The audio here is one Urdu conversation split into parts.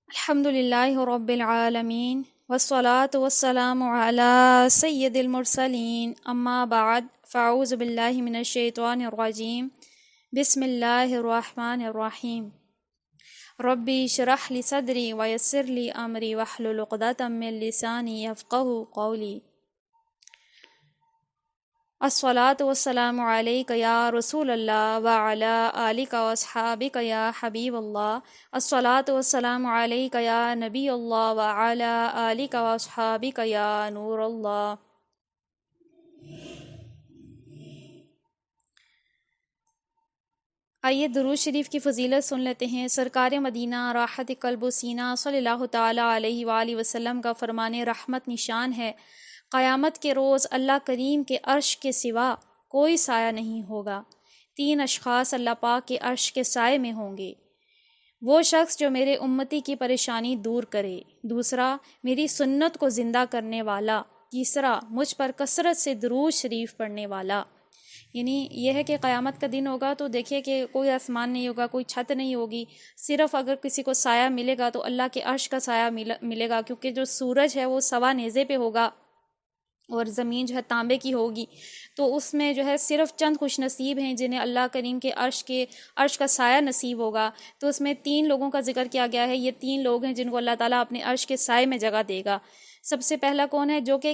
الحمد للہ رب العالمین والصلاة والسلام علی سید المرسلین اما بعد فاعوذ باللہ من الشیطان الرجیم بسم اللہ الرحمن الرحیم ربی اشرح لی صدری ویسر لی امری واحلل عقدۃ من لسانی یفقہوا قولی الصلاة والسلام علیک یا رسول اللہ وعلی آلک واصحابک یا حبیب اللہ الصلاة والسلام علیک یا نبی اللہ وعلی آلک واصحابک یا نور اللہ۔ آئیے درود شریف کی فضیلت سن لیتے ہیں۔ سرکار مدینہ راحت قلب و سینہ صلی اللہ تعالیٰ علیہ وآلہ وسلم کا فرمان رحمت نشان ہے، قیامت کے روز اللہ کریم کے عرش کے سوا کوئی سایہ نہیں ہوگا۔ تین اشخاص اللہ پاک کے عرش کے سائے میں ہوں گے۔ وہ شخص جو میرے امتی کی پریشانی دور کرے، دوسرا میری سنت کو زندہ کرنے والا، تیسرا مجھ پر کثرت سے درود شریف پڑھنے والا۔ یعنی یہ ہے کہ قیامت کا دن ہوگا تو دیکھیے کہ کوئی آسمان نہیں ہوگا، کوئی چھت نہیں ہوگی، صرف اگر کسی کو سایہ ملے گا تو اللہ کے عرش کا سایہ ملے گا، کیونکہ جو سورج ہے وہ سوا نیزے پہ ہوگا اور زمین جو ہے تانبے کی ہوگی، تو اس میں جو ہے صرف چند خوش نصیب ہیں جنہیں اللہ کریم کے عرش کا سایہ نصیب ہوگا۔ تو اس میں تین لوگوں کا ذکر کیا گیا ہے، یہ تین لوگ ہیں جن کو اللہ تعالیٰ اپنے عرش کے سائے میں جگہ دے گا۔ سب سے پہلا کون ہے؟ جو کہ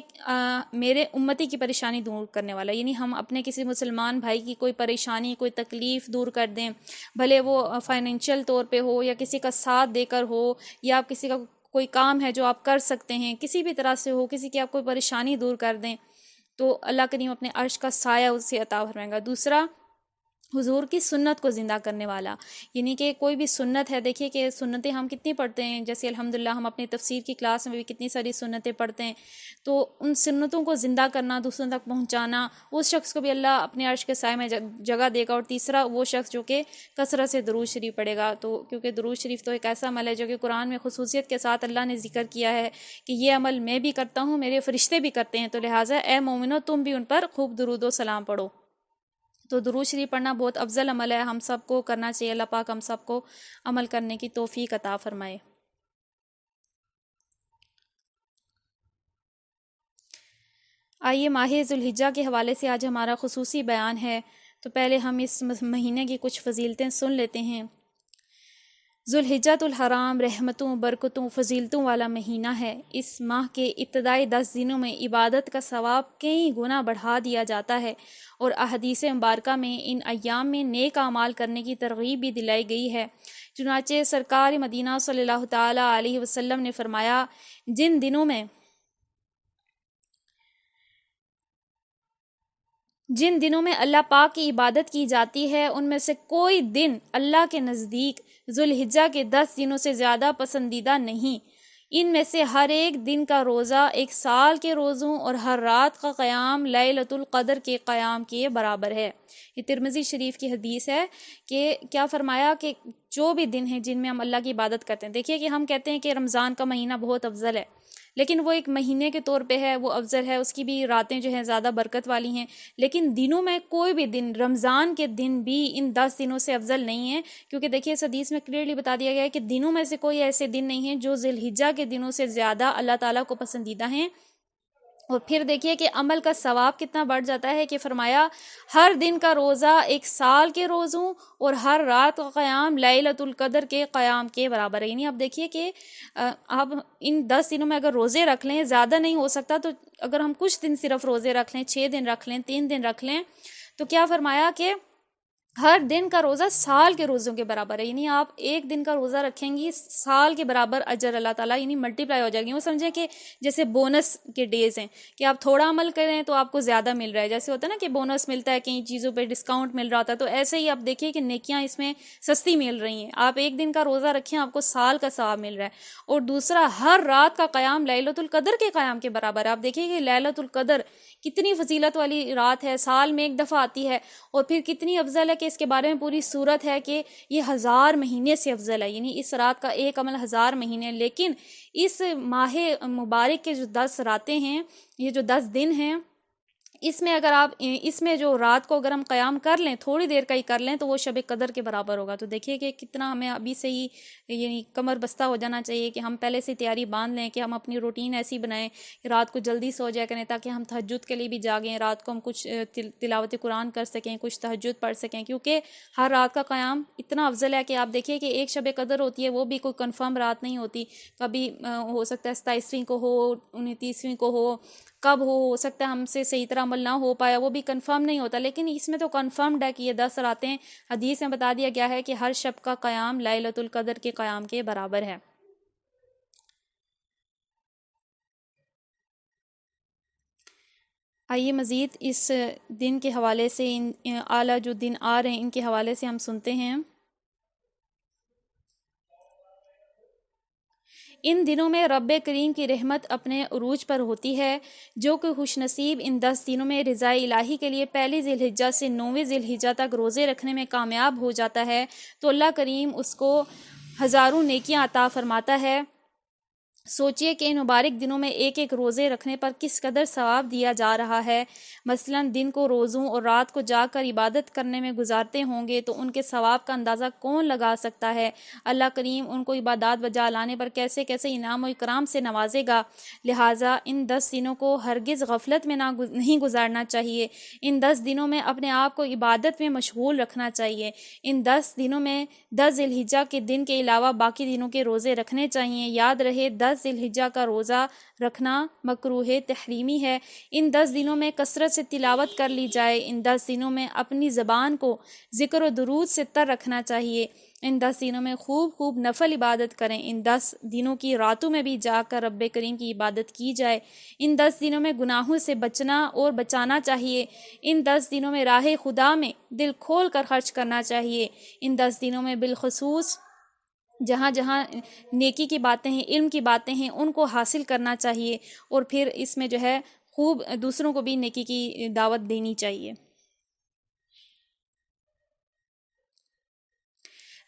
میرے امتی کی پریشانی دور کرنے والا، یعنی ہم اپنے کسی مسلمان بھائی کی کوئی پریشانی، کوئی تکلیف دور کر دیں، بھلے وہ فائنینشیل طور پہ ہو یا کسی کا ساتھ دے کر ہو، یا آپ کسی کا کوئی کام ہے جو آپ کر سکتے ہیں، کسی بھی طرح سے ہو، کسی کی آپ کوئی پریشانی دور کر دیں تو اللہ کریم اپنے عرش کا سایہ اس سے عطا فرمائے گا۔ دوسرا حضور کی سنت کو زندہ کرنے والا، یعنی کہ کوئی بھی سنت ہے، دیکھیے کہ سنتیں ہم کتنی پڑھتے ہیں، جیسے الحمدللہ ہم اپنی تفسیر کی کلاس میں بھی کتنی ساری سنتیں پڑھتے ہیں، تو ان سنتوں کو زندہ کرنا، دوسروں تک پہنچانا، اس شخص کو بھی اللہ اپنے عرش کے سائے میں جگہ دے گا۔ اور تیسرا وہ شخص جو کہ کثرت سے درود شریف پڑھے گا، تو کیونکہ درود شریف تو ایک ایسا عمل ہے جو کہ قرآن میں خصوصیت کے ساتھ اللہ نے ذکر کیا ہے کہ یہ عمل میں بھی کرتا ہوں، میرے فرشتے بھی کرتے ہیں، تو لہٰذا اے مومنو تم بھی ان پر خوب درود و سلام پڑھو۔ تو درود شریف پڑھنا بہت افضل عمل ہے، ہم سب کو کرنا چاہیے۔ اللہ پاک ہم سب کو عمل کرنے کی توفیق عطا فرمائے۔ آئیے ماہ ذوالحجہ کے حوالے سے آج ہمارا خصوصی بیان ہے، تو پہلے ہم اس مہینے کی کچھ فضیلتیں سن لیتے ہیں۔ ذوالحجۃ الحرام رحمتوں، برکتوں، فضیلتوں والا مہینہ ہے۔ اس ماہ کے ابتدائی 10 دنوں میں عبادت کا ثواب کئی گنا بڑھا دیا جاتا ہے، اور احادیث مبارکہ میں ان ایام میں نیک اعمال کرنے کی ترغیب بھی دلائی گئی ہے۔ چنانچہ سرکار مدینہ صلی اللہ تعالیٰ علیہ وسلم نے فرمایا، جن دنوں میں اللہ پاک کی عبادت کی جاتی ہے ان میں سے کوئی دن اللہ کے نزدیک ذوالحجہ کے 10 دنوں سے زیادہ پسندیدہ نہیں۔ ان میں سے ہر ایک دن کا روزہ 1 سال کے روزوں اور ہر رات کا قیام لیلۃ القدر کے قیام کے برابر ہے۔ یہ ترمذی شریف کی حدیث ہے کہ کیا فرمایا کہ جو بھی دن ہیں جن میں ہم اللہ کی عبادت کرتے ہیں، دیکھیے کہ ہم کہتے ہیں کہ رمضان کا مہینہ بہت افضل ہے، لیکن وہ ایک مہینے کے طور پہ ہے، وہ افضل ہے، اس کی بھی راتیں جو ہیں زیادہ برکت والی ہیں، لیکن دنوں میں کوئی بھی دن، رمضان کے دن بھی ان 10 دنوں سے افضل نہیں ہیں، کیونکہ دیکھیے اس حدیث میں کلیئرلی بتا دیا گیا ہے کہ دنوں میں سے کوئی ایسے دن نہیں ہیں جو ذی الحجہ کے دنوں سے زیادہ اللہ تعالیٰ کو پسندیدہ ہیں۔ اور پھر دیکھیے کہ عمل کا ثواب کتنا بڑھ جاتا ہے کہ فرمایا ہر دن کا روزہ 1 سال کے روزوں اور ہر رات کا قیام لیلۃ القدر کے قیام کے برابر ہے۔ یعنی اب دیکھیے کہ آپ ان 10 دنوں میں اگر روزے رکھ لیں، زیادہ نہیں ہو سکتا تو اگر ہم کچھ دن صرف روزے رکھ لیں، 6 دن رکھ لیں، 3 دن رکھ لیں، تو کیا فرمایا کہ ہر دن کا روزہ سال کے روزوں کے برابر ہے۔ یعنی آپ 1 دن کا روزہ رکھیں گی، سال کے برابر اجر اللہ تعالیٰ یعنی ملٹیپلائی ہو جائے گی۔ وہ سمجھیں کہ جیسے بونس کے ڈیز ہیں کہ آپ تھوڑا عمل کریں تو آپ کو زیادہ مل رہا ہے، جیسے ہوتا ہے نا کہ بونس ملتا ہے، کئی چیزوں پہ ڈسکاؤنٹ مل رہا ہوتا ہے، تو ایسے ہی آپ دیکھیے کہ نیکیاں اس میں سستی مل رہی ہیں۔ آپ 1 دن کا روزہ رکھیں، آپ کو سال کا ثواب مل رہا ہے۔ اور دوسرا، ہر رات کا قیام لیلۃ القدر کے قیام کے برابر ہے۔ آپ دیکھیے کہ لیلۃ القدر کتنی فضیلت والی رات ہے، سال میں 1 دفعہ آتی ہے، اور پھر کتنی افضل ہے کہ اس کے بارے میں پوری صورت ہے کہ یہ 1000 مہینے سے افضل ہے، یعنی اس رات کا ایک عمل 1000 مہینے۔ لیکن اس ماہ مبارک کے جو 10 راتیں ہیں، یہ جو 10 دن ہیں، اس میں اگر آپ اس میں جو رات کو اگر ہم قیام کر لیں، تھوڑی دیر کا ہی کر لیں، تو وہ شب قدر کے برابر ہوگا۔ تو دیکھیے کہ کتنا ہمیں ابھی سے ہی یعنی کمر بستہ ہو جانا چاہیے کہ ہم پہلے سے تیاری باندھ لیں، کہ ہم اپنی روٹین ایسی بنائیں کہ رات کو جلدی سو جایا کریں، تاکہ ہم تہجد کے لیے بھی جاگیں، رات کو ہم کچھ تلاوت قرآن کر سکیں، کچھ تہجد پڑھ سکیں، کیونکہ ہر رات کا قیام اتنا افضل ہے کہ آپ دیکھیے کہ ایک شب قدر ہوتی ہے، وہ بھی کوئی کنفرم رات نہیں ہوتی، کبھی ہو سکتا ہے 27ویں کو ہو، 29ویں کو کب ہو سکتا ہے ہم سے صحیح طرح عمل نہ ہو پایا، وہ بھی کنفرم نہیں ہوتا، لیکن اس میں تو کنفرمڈ ہے کہ یہ 10 راتیں حدیث میں بتا دیا گیا ہے کہ ہر شب کا قیام لیلۃ القدر کے قیام کے برابر ہے۔ آئیے مزید اس دن کے حوالے سے ان اعلیٰ جو دن آ رہے ہیں ان کے حوالے سے ہم سنتے ہیں۔ ان دنوں میں رب کریم کی رحمت اپنے عروج پر ہوتی ہے، جو کہ خوش نصیب ان 10 دنوں میں رضا الہی کے لیے پہلی ذی الحجہ سے 9ویں ذی الحجہ تک روزے رکھنے میں کامیاب ہو جاتا ہے، تو اللہ کریم اس کو ہزاروں نیکیاں عطا فرماتا ہے۔ سوچئے کہ ان مبارک دنوں میں ایک ایک روزے رکھنے پر کس قدر ثواب دیا جا رہا ہے۔ مثلا دن کو روزوں اور رات کو جا کر عبادت کرنے میں گزارتے ہوں گے تو ان کے ثواب کا اندازہ کون لگا سکتا ہے۔ اللہ کریم ان کو عبادات بجا لانے پر کیسے کیسے انعام و اکرام سے نوازے گا۔ لہٰذا ان 10 دنوں کو ہرگز غفلت میں نہیں گزارنا چاہیے۔ ان 10 دنوں میں اپنے آپ کو عبادت میں مشغول رکھنا چاہیے۔ ان 10 دنوں میں 10 ذی الحجہ کے دن کے علاوہ باقی دنوں کے روزے رکھنے چاہیے۔ یاد رہے 10 ذی الحجہ کا روزہ رکھنا مکروہ تحریمی ہے۔ ان 10 دنوں میں کثرت سے تلاوت کر لی جائے۔ ان 10 دنوں میں اپنی زبان کو ذکر و درود سے تر رکھنا چاہیے۔ ان 10 دنوں میں خوب خوب نفل عبادت کریں۔ ان 10 دنوں کی راتوں میں بھی جا کر رب کریم کی عبادت کی جائے۔ ان 10 دنوں میں گناہوں سے بچنا اور بچانا چاہیے۔ ان 10 دنوں میں راہ خدا میں دل کھول کر خرچ کرنا چاہیے۔ ان 10 دنوں میں بالخصوص جہاں جہاں نیکی کی باتیں ہیں، علم کی باتیں ہیں، ان کو حاصل کرنا چاہیے، اور پھر اس میں جو ہے خوب دوسروں کو بھی نیکی کی دعوت دینی چاہیے۔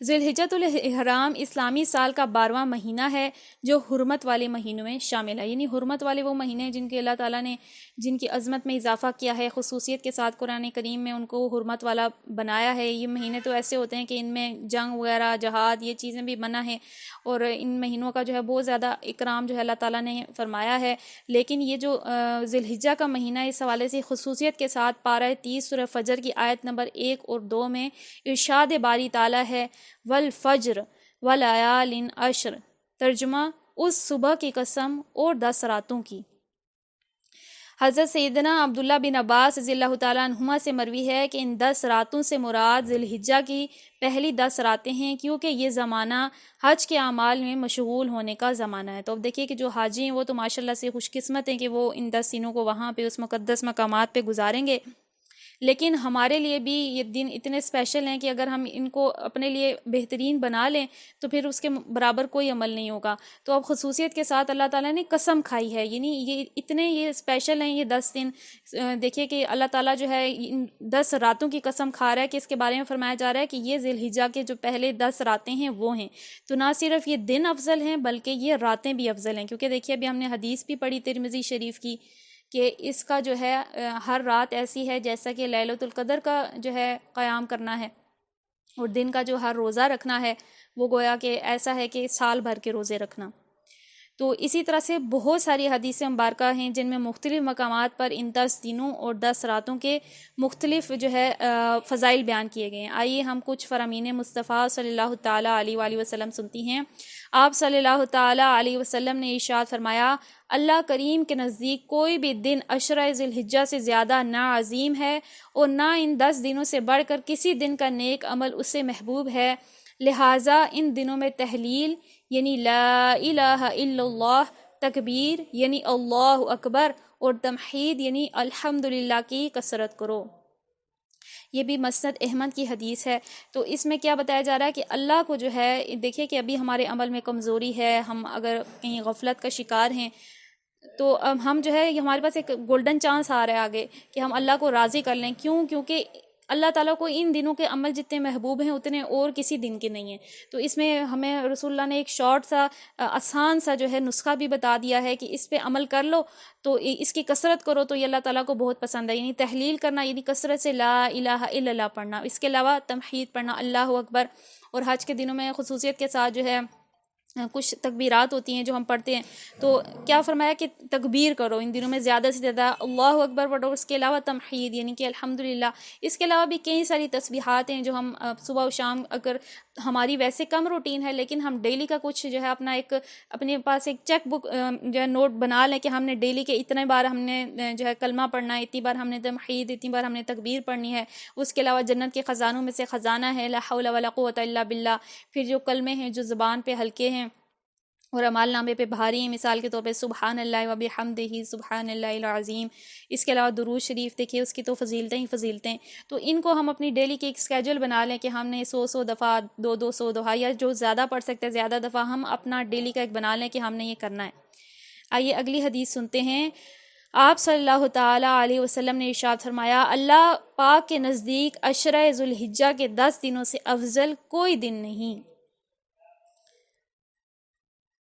ذی الحجۃ الحرام اسلامی سال کا 12واں مہینہ ہے، جو حرمت والے مہینوں میں شامل ہے۔ یعنی حرمت والے وہ مہینے ہیں جن کے اللہ تعالیٰ نے جن کی عظمت میں اضافہ کیا ہے، خصوصیت کے ساتھ قرآن کریم میں ان کو حرمت والا بنایا ہے۔ یہ مہینے تو ایسے ہوتے ہیں کہ ان میں جنگ وغیرہ، جہاد، یہ چیزیں بھی منع ہیں، اور ان مہینوں کا جو ہے بہت زیادہ اکرام جو ہے اللہ تعالیٰ نے فرمایا ہے۔ لیکن یہ جو ذی الحجہ کا مہینہ ہے، اس حوالے سے خصوصیت کے ساتھ پارہ 30 سورہ فجر کی آیت نمبر 1 اور 2 میں ارشاد باری تعالیٰ ہے، والفجر ولیال عشر، ترجمہ اس صبح کی قسم اور 10 راتوں کی۔ حضرت سیدنا عبداللہ بن عباس رضی اللہ تعالیٰ عنہما سے مروی ہے کہ ان 10 راتوں سے مراد ذی الحجہ کی پہلی 10 راتیں ہیں، کیونکہ یہ زمانہ حج کے اعمال میں مشغول ہونے کا زمانہ ہے۔ تو اب دیکھیے کہ جو حاجی ہیں وہ تو ماشاءاللہ سے خوش قسمت ہیں کہ وہ ان 10 دنوں کو وہاں پہ اس مقدس مقامات پہ گزاریں گے، لیکن ہمارے لیے بھی یہ دن اتنے اسپیشل ہیں کہ اگر ہم ان کو اپنے لیے بہترین بنا لیں تو پھر اس کے برابر کوئی عمل نہیں ہوگا۔ تو اب خصوصیت کے ساتھ اللہ تعالیٰ نے قسم کھائی ہے، یعنی یہ اتنے یہ اسپیشل ہیں یہ 10 دن۔ دیکھیے کہ اللہ تعالیٰ جو ہے ان 10 راتوں کی قسم کھا رہا ہے کہ اس کے بارے میں فرمایا جا رہا ہے کہ یہ ذی الحجہ کے جو پہلے 10 راتیں ہیں وہ ہیں۔ تو نہ صرف یہ دن افضل ہیں بلکہ یہ راتیں بھی افضل ہیں، کیونکہ دیکھیے ابھی ہم نے حدیث بھی پڑھی ترمذی شریف کی کہ اس کا جو ہے ہر رات ایسی ہے جیسا کہ لیلۃ القدر کا جو ہے قیام کرنا ہے، اور دن کا جو ہر روزہ رکھنا ہے وہ گویا کہ ایسا ہے کہ سال بھر کے روزے رکھنا۔ تو اسی طرح سے بہت ساری حدیث مبارکہ ہیں جن میں مختلف مقامات پر ان 10 دنوں اور 10 راتوں کے مختلف جو ہے فضائل بیان کیے گئے ہیں۔ آئیے ہم کچھ فرامین مصطفیٰ صلی اللہ تعالیٰ علیہ وآلہ وسلم سنتی ہیں۔ آپ صلی اللہ تعالیٰ علیہ وسلم نے ارشاد فرمایا، اللہ کریم کے نزدیک کوئی بھی دن عشرہ ذی الحجہ سے زیادہ نہ عظیم ہے، اور نہ ان 10 دنوں سے بڑھ کر کسی دن کا نیک عمل اس سے محبوب ہے۔ لہٰذا ان دنوں میں تحلیل یعنی لا الہ الا اللہ، تکبیر یعنی اللہ اکبر، اور تمحید یعنی الحمدللہ کی کثرت کرو۔ یہ بھی مسند احمد کی حدیث ہے۔ تو اس میں کیا بتایا جا رہا ہے کہ اللہ کو جو ہے، دیکھیے کہ ابھی ہمارے عمل میں کمزوری ہے، ہم اگر کہیں غفلت کا شکار ہیں تو ہم جو ہے ہمارے پاس ایک گولڈن چانس آ رہا ہے آگے کہ ہم اللہ کو راضی کر لیں۔ کیونکہ اللہ تعالیٰ کو ان دنوں کے عمل جتنے محبوب ہیں اتنے اور کسی دن کے نہیں ہیں. تو اس میں ہمیں رسول اللہ نے ایک شارٹ سا آسان سا جو ہے نسخہ بھی بتا دیا ہے کہ اس پہ عمل کر لو تو اس کی کثرت کرو تو یہ اللہ تعالیٰ کو بہت پسند ہے. یعنی تحلیل کرنا، یعنی کثرت سے لا الہ الا اللہ پڑھنا، اس کے علاوہ تمحید پڑھنا، اللہ اکبر. اور حج کے دنوں میں خصوصیت کے ساتھ جو ہے کچھ تکبیرات ہوتی ہیں جو ہم پڑھتے ہیں، تو کیا فرمایا کہ تکبیر کرو ان دنوں میں زیادہ سے زیادہ، اللہ اکبر پڑھو. اس کے علاوہ تمحید یعنی کہ الحمدللہ. اس کے علاوہ بھی کئی ساری تسبیحات ہیں جو ہم صبح و شام، اگر ہماری ویسے کم روٹین ہے لیکن ہم ڈیلی کا کچھ جو ہے اپنا ایک اپنے پاس ایک چیک بک جو ہے نوٹ بنا لیں کہ ہم نے ڈیلی کے اتنے بار ہم نے جو ہے کلمہ پڑھنا ہے، اتنی بار ہم نے تمحید، اتنی بار ہم نے تکبیر پڑھنی ہے. اس کے علاوہ جنت کے خزانوں میں سے خزانہ ہے لا حول ولا قوت الا باللہ. پھر جو کلمے ہیں جو زبان پہ ہلکے ہیں اور اعمال نامے پہ بھاری ہیں، مثال کے طور پہ سبحان اللہ و بحمدہ سبحان اللہ العظیم. اس کے علاوہ درود شریف دیکھیے، اس کی تو فضیلتیں ہی فضیلتیں. تو ان کو ہم اپنی ڈیلی کی ایک اسکیجول بنا لیں کہ ہم نے 100 دفعہ، 200 دفعہ، یا جو زیادہ پڑھ سکتے ہیں زیادہ دفعہ ہم اپنا ڈیلی کا ایک بنا لیں کہ ہم نے یہ کرنا ہے. آئیے اگلی حدیث سنتے ہیں. آپ صلی اللہ تعالیٰ علیہ وسلم نے ارشاد فرمایا، اللہ پاک کے نزدیک عشرہ ذوالحجہ کے 10 دنوں سے افضل کوئی دن نہیں.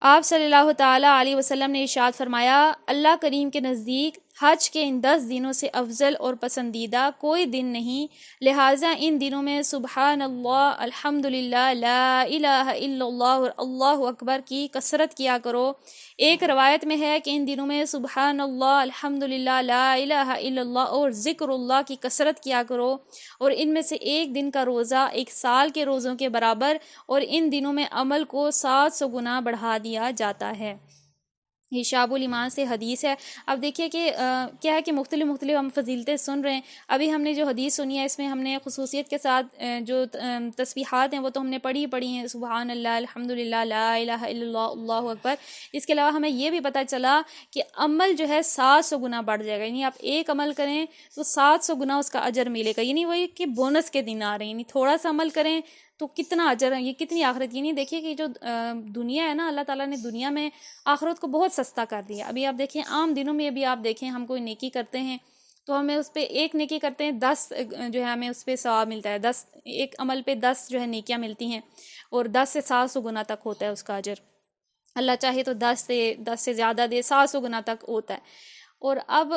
آپ صلی اللہ تعالیٰ علیہ وسلم نے ارشاد فرمایا، اللہ کریم کے نزدیک حج کے ان 10 دنوں سے افضل اور پسندیدہ کوئی دن نہیں، لہٰذا ان دنوں میں سبحان اللہ، الحمدللہ، لا الہ الا اللہ اور اللہ اکبر کی کثرت کیا کرو. ایک روایت میں ہے کہ ان دنوں میں سبحان اللہ، الحمدللہ، لا الہ الا اللہ اور ذکر اللہ کی کثرت کیا کرو. اور ان میں سے ایک دن کا روزہ 1 سال کے روزوں کے برابر، اور ان دنوں میں عمل کو 700 گنا بڑھا دیا جاتا ہے. یہ شعب الایمان سے حدیث ہے. اب دیکھیے کہ کیا ہے کہ مختلف ہم فضیلتیں سن رہے ہیں. ابھی ہم نے جو حدیث سنی ہے اس میں ہم نے خصوصیت کے ساتھ جو تسبیحات ہیں وہ تو ہم نے پڑھی ہیں، سبحان اللہ، الحمدللہ، لا الہ الا اللہ، اللہ اکبر. اس کے علاوہ ہمیں یہ بھی پتہ چلا کہ عمل جو ہے 700 گنا بڑھ جائے گا. یعنی آپ ایک عمل کریں تو 700 گنا اس کا اجر ملے گا. یعنی وہی کہ بونس کے دن آ رہے ہیں، یعنی تھوڑا سا عمل کریں تو کتنا اجر ہے، یہ کتنی آخرت. یہ نہیں دیکھیے کہ جو دنیا ہے نا، اللہ تعالیٰ نے دنیا میں آخرت کو بہت سستا کر دیا. ابھی آپ دیکھیں عام دنوں میں، ابھی آپ دیکھیں ہم کوئی نیکی کرتے ہیں تو ہمیں اس پہ ایک نیکی کرتے ہیں 10 جو ہے ہمیں اس پہ ثواب ملتا ہے. 10 ایک عمل پہ 10 جو ہے نیکیاں ملتی ہیں، اور 10 سے 700 گنا تک ہوتا ہے اس کا اجر. اللہ چاہے تو 10 سے زیادہ دے، 700 گنا تک ہوتا ہے. اور اب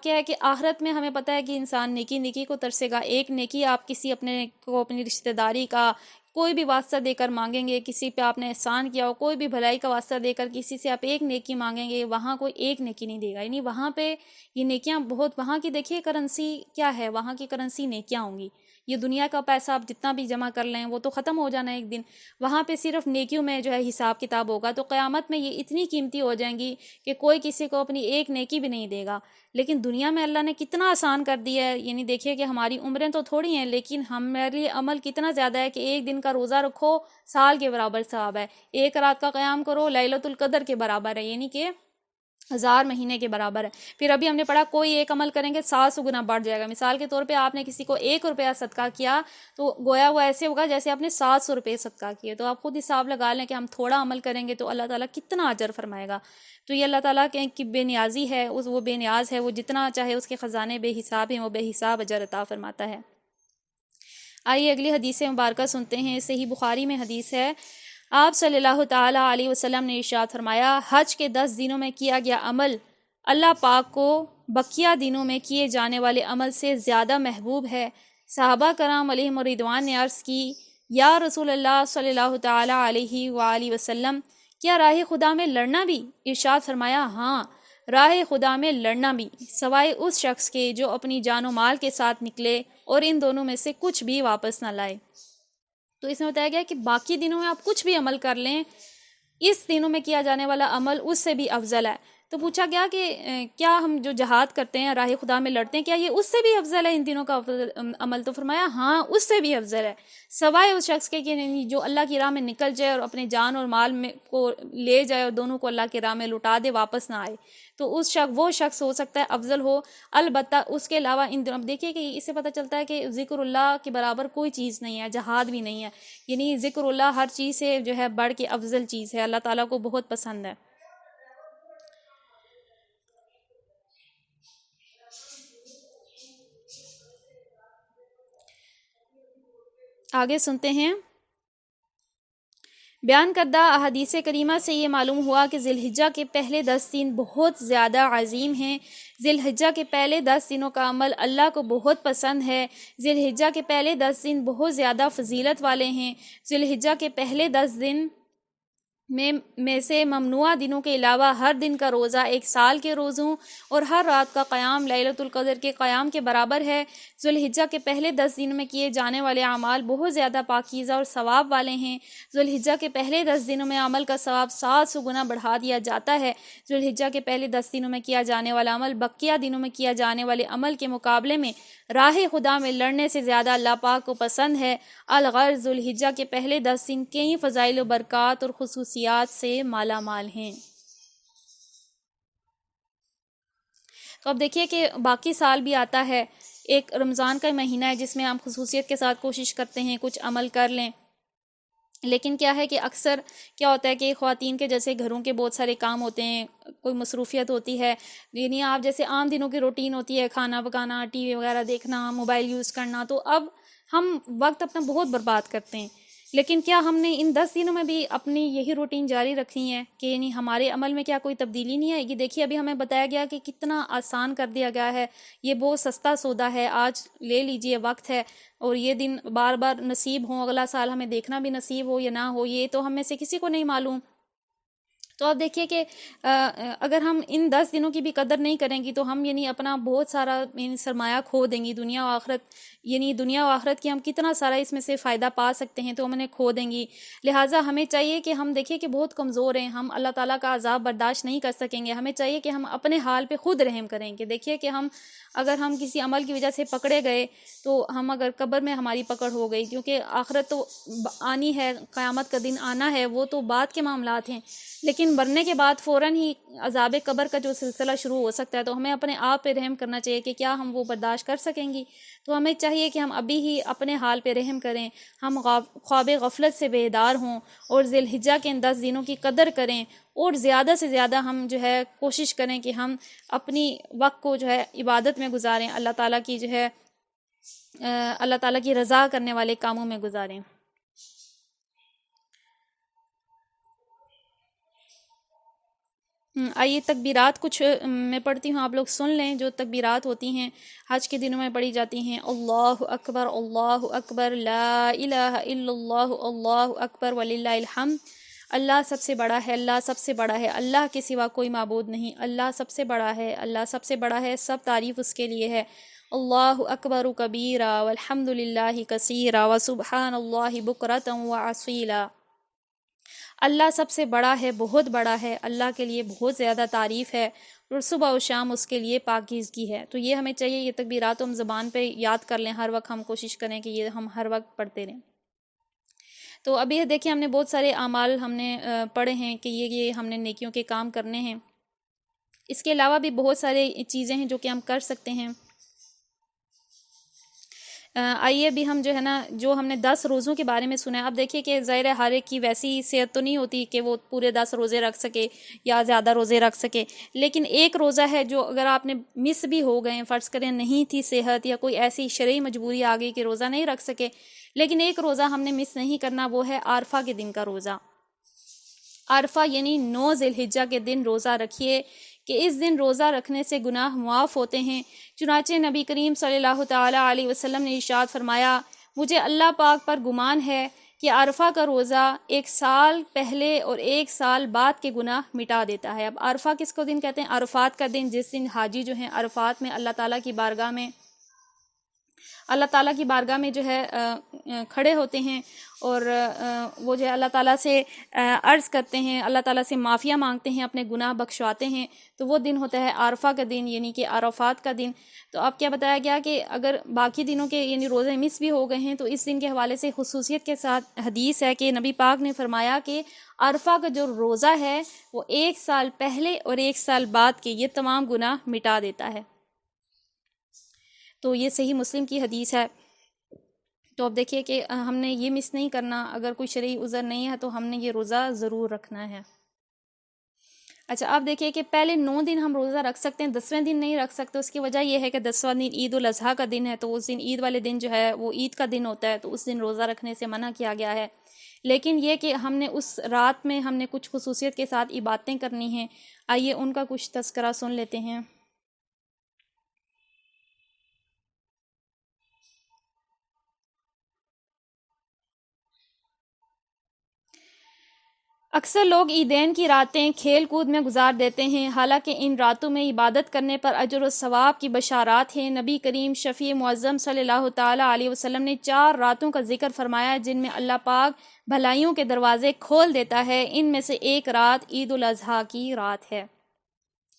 کیا ہے کہ آخرت میں ہمیں پتہ ہے کہ انسان نیکی کو ترسے گا. ایک نیکی آپ کسی اپنی رشتہ داری کا کوئی بھی واسطہ دے کر مانگیں گے، کسی پہ آپ نے احسان کیا ہو، کوئی بھی بھلائی کا واسطہ دے کر کسی سے آپ ایک نیکی مانگیں گے، وہاں کوئی ایک نیکی نہیں دے گا. یعنی وہاں پہ یہ نیکیاں بہت، وہاں کی دیکھیے کرنسی کیا ہے، وہاں کی کرنسی نیکیاں ہوں گی. یہ دنیا کا پیسہ آپ جتنا بھی جمع کر لیں وہ تو ختم ہو جانا ہے ایک دن. وہاں پہ صرف نیکیوں میں جو ہے حساب کتاب ہوگا. تو قیامت میں یہ اتنی قیمتی ہو جائیں گی کہ کوئی کسی کو اپنی ایک نیکی بھی نہیں دے گا. لیکن دنیا میں اللہ نے کتنا آسان کر دیا ہے. یعنی دیکھیے کہ ہماری عمریں تو تھوڑی ہیں لیکن ہمارے لیے عمل کتنا زیادہ ہے کہ ایک دن کا روزہ رکھو سال کے برابر ثواب ہے. ایک رات کا قیام کرو لیلۃ القدر کے برابر ہے، یعنی کہ 1000 مہینے کے برابر ہے. پھر ابھی ہم نے پڑھا کوئی ایک عمل کریں گے 700 گنا بڑھ جائے گا. مثال کے طور پہ آپ نے کسی کو 1 روپیہ صدقہ کیا تو گویا وہ ایسے ہوگا جیسے آپ نے 700 روپے صدقہ کیے. تو آپ خود حساب لگا لیں کہ ہم تھوڑا عمل کریں گے تو اللہ تعالیٰ کتنا اجر فرمائے گا. تو یہ اللہ تعالیٰ کی بے نیازی ہے، وہ بے نیاز ہے، وہ جتنا چاہے اس کے خزانے بے حساب ہیں، وہ بے حساب اجر عطا فرماتا ہے. آئیے اگلی حدیث مبارکہ سنتے ہیں. صحیح بخاری میں حدیث ہے، آپ صلی اللہ تعالیٰ علیہ وسلم نے ارشاد فرمایا، حج کے 10 دنوں میں کیا گیا عمل اللہ پاک کو بقیہ دنوں میں کیے جانے والے عمل سے زیادہ محبوب ہے. صحابہ کرام علیہم الرضوان نے عرض کی، یا رسول اللہ صلی اللہ تعالیٰ علیہ وآلہ وسلم، کیا راہ خدا میں لڑنا بھی؟ ارشاد فرمایا، ہاں، راہ خدا میں لڑنا بھی، سوائے اس شخص کے جو اپنی جان و مال کے ساتھ نکلے اور ان دونوں میں سے کچھ بھی واپس نہ لائے. تو اس میں بتایا گیا کہ باقی دنوں میں آپ کچھ بھی عمل کر لیں، اس دنوں میں کیا جانے والا عمل اس سے بھی افضل ہے. تو پوچھا گیا کہ کیا ہم جو جہاد کرتے ہیں، راہ خدا میں لڑتے ہیں، کیا یہ اس سے بھی افضل ہے ان دنوں کا عمل؟ تو فرمایا ہاں، اس سے بھی افضل ہے، سوائے اس شخص کے کہ جو اللہ کی راہ میں نکل جائے اور اپنے جان اور مال میں کو لے جائے اور دونوں کو اللہ کی راہ میں لٹا دے، واپس نہ آئے. تو وہ شخص ہو سکتا ہے افضل ہو. البتہ اس کے علاوہ ان دنوں دیکھیے کہ اس سے پتہ چلتا ہے کہ ذکر اللہ کے برابر کوئی چیز نہیں ہے، جہاد بھی نہیں ہے. یعنی ذکر اللہ ہر چیز سے جو ہے بڑھ کے افضل چیز ہے، اللہ تعالیٰ کو بہت پسند ہے. آگے سنتے ہیں۔ بیان کردہ احادیث کریمہ سے یہ معلوم ہوا کہ ذی الحجہ کے پہلے 10 دن بہت زیادہ عظیم ہیں۔ ذی الحجہ کے پہلے 10 دنوں کا عمل اللہ کو بہت پسند ہے۔ ذی الحجہ کے پہلے 10 دن بہت زیادہ فضیلت والے ہیں۔ ذی الحجہ کے پہلے 10 دن میں سے ممنوعہ دنوں کے علاوہ ہر دن کا روزہ 1 سال کے روزوں اور ہر رات کا قیام لیلۃ القدر کے قیام کے برابر ہے۔ ذی الحجہ کے پہلے 10 دنوں میں کیے جانے والے اعمال بہت زیادہ پاکیزہ اور ثواب والے ہیں۔ ذی الحجہ کے پہلے 10 دنوں میں عمل کا ثواب 700 گنا بڑھا دیا جاتا ہے۔ ذی الحجہ کے پہلے 10 دنوں میں کیا جانے والا عمل بقیہ دنوں میں کیا جانے والے عمل کے مقابلے میں راہ خدا میں لڑنے سے زیادہ اللہ پاک کو پسند ہے۔ الغرض ذی الحجہ کے پہلے 10 دن کئی فضائل و برکات اور خصوصیات سے مالا مال ہیں۔ تو اب دیکھیے کہ باقی سال بھی آتا ہے، ایک رمضان کا مہینہ ہے جس میں ہم خصوصیت کے ساتھ کوشش کرتے ہیں کچھ عمل کر لیں، لیکن کیا ہے کہ اکثر کیا ہوتا ہے کہ خواتین کے جیسے گھروں کے بہت سارے کام ہوتے ہیں، کوئی مصروفیت ہوتی ہے، یعنی آپ جیسے عام دنوں کی روٹین ہوتی ہے، کھانا پکانا، ٹی وی وغیرہ دیکھنا، موبائل یوز کرنا، تو اب ہم وقت اپنا بہت برباد کرتے ہیں۔ لیکن کیا ہم نے ان 10 دنوں میں بھی اپنی یہی روٹین جاری رکھنی ہے کہ یعنی ہمارے عمل میں کیا کوئی تبدیلی نہیں آئے گی؟ دیکھیے ابھی ہمیں بتایا گیا کہ کتنا آسان کر دیا گیا ہے، یہ بہت سستا سودا ہے، آج لے لیجئے، وقت ہے، اور یہ دن بار بار نصیب ہوں، اگلا سال ہمیں دیکھنا بھی نصیب ہو یا نہ ہو، یہ تو ہم میں سے کسی کو نہیں معلوم۔ تو آپ دیکھیے کہ اگر ہم ان 10 دنوں کی بھی قدر نہیں کریں گی تو ہم یعنی اپنا بہت سارا سرمایہ کھو دیں گی، دنیا و آخرت، یعنی دنیا و آخرت کی ہم کتنا سارا اس میں سے فائدہ پا سکتے ہیں تو ہم انہیں کھو دیں گی۔ لہٰذا ہمیں چاہیے کہ ہم دیکھیں کہ بہت کمزور ہیں، ہم اللہ تعالیٰ کا عذاب برداشت نہیں کر سکیں گے، ہمیں چاہیے کہ ہم اپنے حال پہ خود رحم کریں کہ دیکھیے کہ اگر ہم کسی عمل کی وجہ سے پکڑے گئے تو ہم اگر قبر میں ہماری پکڑ ہو گئی، کیونکہ آخرت تو آنی ہے، قیامت کا دن آنا ہے، وہ تو بعد کے معاملات ہیں، لیکن مرنے کے بعد فوراً ہی عذاب قبر کا جو سلسلہ شروع ہو سکتا ہے، تو ہمیں اپنے آپ پہ رحم کرنا چاہیے کہ کیا ہم وہ برداشت کر سکیں گی؟ تو ہمیں چاہیے کہ ہم ابھی ہی اپنے حال پہ رحم کریں، ہم خواب غفلت سے بیدار ہوں اور ذی الحجہ کے ان 10 دنوں کی قدر کریں، اور زیادہ سے زیادہ ہم جو ہے کوشش کریں کہ ہم اپنی وقت کو جو ہے عبادت میں گزاریں، اللہ تعالیٰ کی جو ہے اللہ تعالیٰ کی رضا کرنے والے کاموں میں گزاریں۔ آئیے تکبیرات کچھ میں پڑھتی ہوں، آپ لوگ سن لیں جو تکبیرات ہوتی ہیں حج کے دنوں میں پڑھی جاتی ہیں۔ اللہ اکبر، اللہ اکبر، لا الہ الا اللہ، اللہ اکبر وللہ الحمد۔ اللہ سب سے بڑا ہے، اللہ سب سے بڑا ہے، اللہ کے سوا کوئی معبود نہیں، اللہ سب سے بڑا ہے، اللہ سب سے بڑا ہے، سب تعریف اس کے لیے ہے۔ اللہ اکبر کبیرا والحمد للہ کثیرا وسبحان اللہ بکرۃ وعصیلا۔ اللہ سب سے بڑا ہے، بہت بڑا ہے، اللہ کے لیے بہت زیادہ تعریف ہے، اور صبح و شام اس کے لیے پاکیزگی ہے۔ تو یہ ہمیں چاہیے یہ تکبیرات ہم زبان پہ یاد کر لیں، ہر وقت ہم کوشش کریں کہ یہ ہم ہر وقت پڑھتے رہیں۔ تو ابھی دیکھیں ہم نے بہت سارے اعمال ہم نے پڑھے ہیں کہ یہ ہم نے نیکیوں کے کام کرنے ہیں، اس کے علاوہ بھی بہت سارے چیزیں ہیں جو کہ ہم کر سکتے ہیں۔ آئیے بھی ہم جو ہے نا، جو ہم نے 10 روزوں کے بارے میں سنا ہے، اب دیکھیے کہ ظاہر ہے ہر ایک کی ویسی صحت تو نہیں ہوتی کہ وہ پورے 10 روزے رکھ سکے یا زیادہ روزے رکھ سکے، لیکن ایک روزہ ہے جو اگر آپ نے مس بھی ہو گئے، فرض کریں نہیں تھی صحت یا کوئی ایسی شرعی مجبوری آ گئی کہ روزہ نہیں رکھ سکے، لیکن ایک روزہ ہم نے مس نہیں کرنا، وہ ہے عرفہ کے دن کا روزہ۔ عرفہ یعنی 9 ذی الحجہ کے دن روزہ رکھیے کہ اس دن روزہ رکھنے سے گناہ معاف ہوتے ہیں۔ چنانچہ نبی کریم صلی اللہ تعالیٰ علیہ وسلم نے ارشاد فرمایا، مجھے اللہ پاک پر گمان ہے کہ عرفہ کا روزہ 1 سال پہلے اور 1 سال بعد کے گناہ مٹا دیتا ہے۔ اب عرفہ کس کو دن کہتے ہیں؟ عرفات کا دن، جس دن حاجی جو ہیں عرفات میں اللہ تعالیٰ کی بارگاہ میں جو ہے کھڑے ہوتے ہیں، اور وہ جو ہے اللہ تعالیٰ سے عرض کرتے ہیں، اللہ تعالیٰ سے معافیہ مانگتے ہیں، اپنے گناہ بخشواتے ہیں، تو وہ دن ہوتا ہے عرفہ کا دن، یعنی کہ عرفات کا دن۔ تو اب کیا بتایا گیا کہ اگر باقی دنوں کے یعنی روزے مس بھی ہو گئے ہیں تو اس دن کے حوالے سے خصوصیت کے ساتھ حدیث ہے کہ نبی پاک نے فرمایا کہ عرفہ کا جو روزہ ہے وہ 1 سال پہلے اور 1 سال بعد کے یہ تمام گناہ مٹا دیتا ہے۔ تو یہ صحیح مسلم کی حدیث ہے۔ تو اب دیکھیے کہ ہم نے یہ مس نہیں کرنا، اگر کوئی شرعی عذر نہیں ہے تو ہم نے یہ روزہ ضرور رکھنا ہے۔ اچھا آپ دیکھیے کہ پہلے 9 دن ہم روزہ رکھ سکتے ہیں، 10ویں دن نہیں رکھ سکتے. اس کی وجہ یہ ہے کہ 10واں دن عید الاضحیٰ کا دن ہے، تو اس دن عید والے دن جو ہے وہ عید کا دن ہوتا ہے، تو اس دن روزہ رکھنے سے منع کیا گیا ہے. لیکن یہ کہ ہم نے اس رات میں ہم نے کچھ خصوصیت کے ساتھ عبادتیں کرنی ہیں. آئیے ان کا کچھ تذکرہ سن لیتے ہیں. اکثر لوگ عیدین کی راتیں کھیل کود میں گزار دیتے ہیں، حالانکہ ان راتوں میں عبادت کرنے پر اجر و ثواب کی بشارات ہیں. نبی کریم شفیع معظم صلی اللہ تعالیٰ علیہ وسلم نے 4 راتوں کا ذکر فرمایا جن میں اللہ پاک بھلائیوں کے دروازے کھول دیتا ہے. ان میں سے ایک رات عید الاضحیٰ کی رات ہے.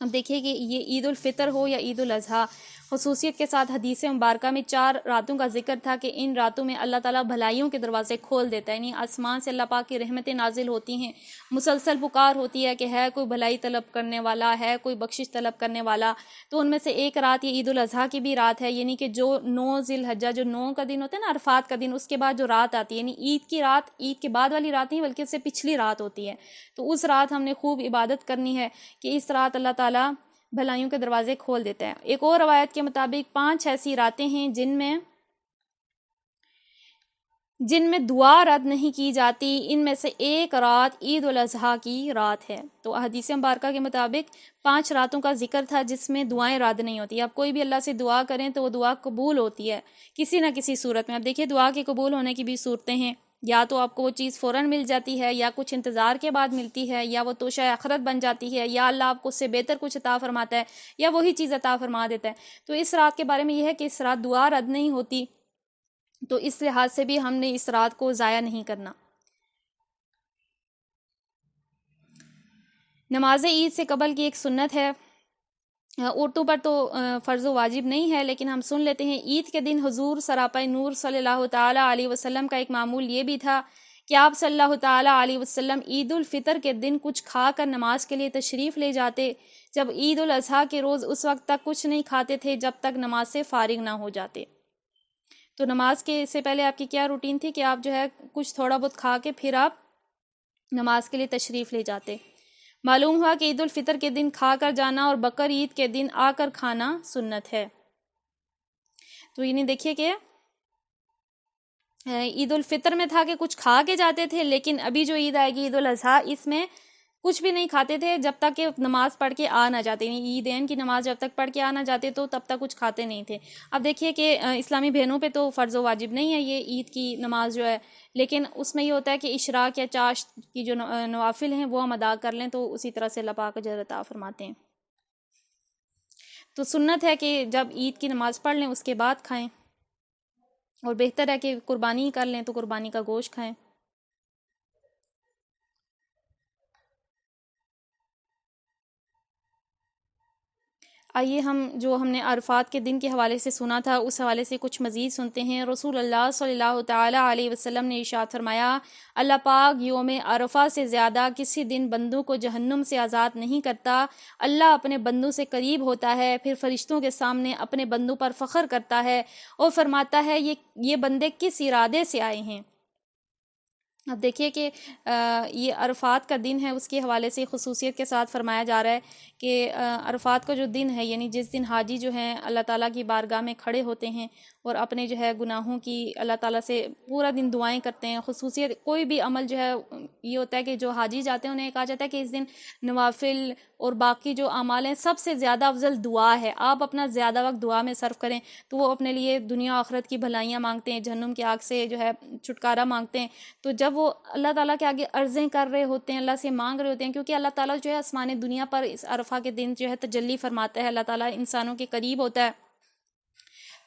اب دیکھیے کہ یہ عید الفطر ہو یا عید الاضحیٰ، خصوصیت کے ساتھ حدیث مبارکہ میں 4 راتوں کا ذکر تھا کہ ان راتوں میں اللہ تعالیٰ بھلائیوں کے دروازے کھول دیتا ہے، یعنی آسمان سے اللہ پاک کی رحمتیں نازل ہوتی ہیں، مسلسل پکار ہوتی ہے کہ ہے کوئی بھلائی طلب کرنے والا، ہے کوئی بخشش طلب کرنے والا. تو ان میں سے ایک رات یہ عید الاضحیٰ کی بھی رات ہے، یعنی کہ جو 9 ذی الحجہ، جو 9 کا دن ہوتا ہے نا، عرفات کا دن، اس کے بعد جو رات آتی ہے، یعنی عید کی رات، عید کے بعد والی رات نہیں بلکہ اس سے پچھلی رات ہوتی ہے. تو اس رات ہم نے خوب عبادت کرنی ہے کہ اس رات اللہ تعالیٰ بھلائیوں کے دروازے کھول دیتا ہے. ایک اور روایت کے مطابق 5 ایسی راتیں ہیں جن میں دعا رد نہیں کی جاتی. ان میں سے ایک رات عید الاضحیٰ کی رات ہے. تو حدیث مبارکہ کے مطابق 5 راتوں کا ذکر تھا جس میں دعائیں رد نہیں ہوتی. اب کوئی بھی اللہ سے دعا کریں تو وہ دعا قبول ہوتی ہے کسی نہ کسی صورت میں. اب دیکھیے دعا کے قبول ہونے کی بھی صورتیں ہیں، یا تو آپ کو وہ چیز فوراً مل جاتی ہے، یا کچھ انتظار کے بعد ملتی ہے، یا وہ توشہ آخرت بن جاتی ہے، یا اللہ آپ کو اس سے بہتر کچھ عطا فرماتا ہے، یا وہی چیز عطا فرما دیتا ہے. تو اس رات کے بارے میں یہ ہے کہ اس رات دعا رد نہیں ہوتی، تو اس لحاظ سے بھی ہم نے اس رات کو ضائع نہیں کرنا. نماز عید سے قبل کی ایک سنت ہے، عورتوں پر تو فرض و واجب نہیں ہے، لیکن ہم سن لیتے ہیں. عید کے دن حضور سراپا نور صلی اللہ تعالیٰ علیہ وسلم کا ایک معمول یہ بھی تھا کہ آپ صلی اللہ تعالیٰ علیہ وسلم عید الفطر کے دن کچھ کھا کر نماز کے لیے تشریف لے جاتے، جب عید الاضحیٰ کے روز اس وقت تک کچھ نہیں کھاتے تھے جب تک نماز سے فارغ نہ ہو جاتے. تو نماز کے سے پہلے آپ کی کیا روٹین تھی کہ آپ جو ہے کچھ تھوڑا بہت کھا کے پھر آپ نماز کے لیے تشریف لے جاتے. معلوم ہوا کہ عید الفطر کے دن کھا کر جانا اور بقر عید کے دن آ کر کھانا سنت ہے. تو یعنی دیکھیے کہ عید الفطر میں تھا کہ کچھ کھا کے جاتے تھے، لیکن ابھی جو عید آئے گی عید الاضحیٰ، اس میں کچھ بھی نہیں کھاتے تھے جب تک کہ نماز پڑھ کے آ نہ جاتے، یعنی عیدین کی نماز جب تک پڑھ کے آ نہ جاتے تو تب تک کچھ کھاتے نہیں تھے. اب دیکھیے کہ اسلامی بہنوں پہ تو فرض و واجب نہیں ہے یہ عید کی نماز جو ہے، لیکن اس میں یہ ہوتا ہے کہ اشراق یا چاشت کی جو نوافل ہیں وہ ہم ادا کر لیں تو اسی طرح سے اللہ پاک اجر عطا فرماتے ہیں. تو سنت ہے کہ جب عید کی نماز پڑھ لیں اس کے بعد کھائیں، اور بہتر ہے کہ قربانی کر لیں تو قربانی کا گوشت کھائیں. آئیے ہم نے عرفات کے دن کے حوالے سے سنا تھا اس حوالے سے کچھ مزید سنتے ہیں. رسول اللہ صلی اللہ تعالیٰ علیہ وسلم نے ارشاد فرمایا، اللہ پاک یوم عرفہ سے زیادہ کسی دن بندوں کو جہنم سے آزاد نہیں کرتا. اللہ اپنے بندوں سے قریب ہوتا ہے، پھر فرشتوں کے سامنے اپنے بندوں پر فخر کرتا ہے اور فرماتا ہے یہ بندے کس ارادے سے آئے ہیں. اب دیکھیے کہ یہ عرفات کا دن ہے، اس کے حوالے سے خصوصیت کے ساتھ فرمایا جا رہا ہے کہ عرفات کا جو دن ہے، یعنی جس دن حاجی جو ہیں اللہ تعالیٰ کی بارگاہ میں کھڑے ہوتے ہیں اور اپنے جو ہے گناہوں کی اللہ تعالیٰ سے پورا دن دعائیں کرتے ہیں. خصوصیت کوئی بھی عمل جو ہے یہ ہوتا ہے کہ جو حاجی جاتے ہیں انہیں کہا جاتا ہے کہ اس دن نوافل اور باقی جو اعمال ہیں سب سے زیادہ افضل دعا ہے، آپ اپنا زیادہ وقت دعا میں صرف کریں. تو وہ اپنے لیے دنیا آخرت کی بھلائیاں مانگتے ہیں، جہنم کی آگ سے جو ہے چھٹکارا مانگتے ہیں. تو جب وہ اللہ تعالیٰ کے آگے عرضیں کر رہے ہوتے ہیں، اللہ سے مانگ رہے ہوتے ہیں، کیونکہ اللہ تعالیٰ جو ہے آسمان دنیا پر اس عرفہ کے دن جو ہے تجلی فرماتا ہے، اللہ تعالیٰ انسانوں کے قریب ہوتا ہے.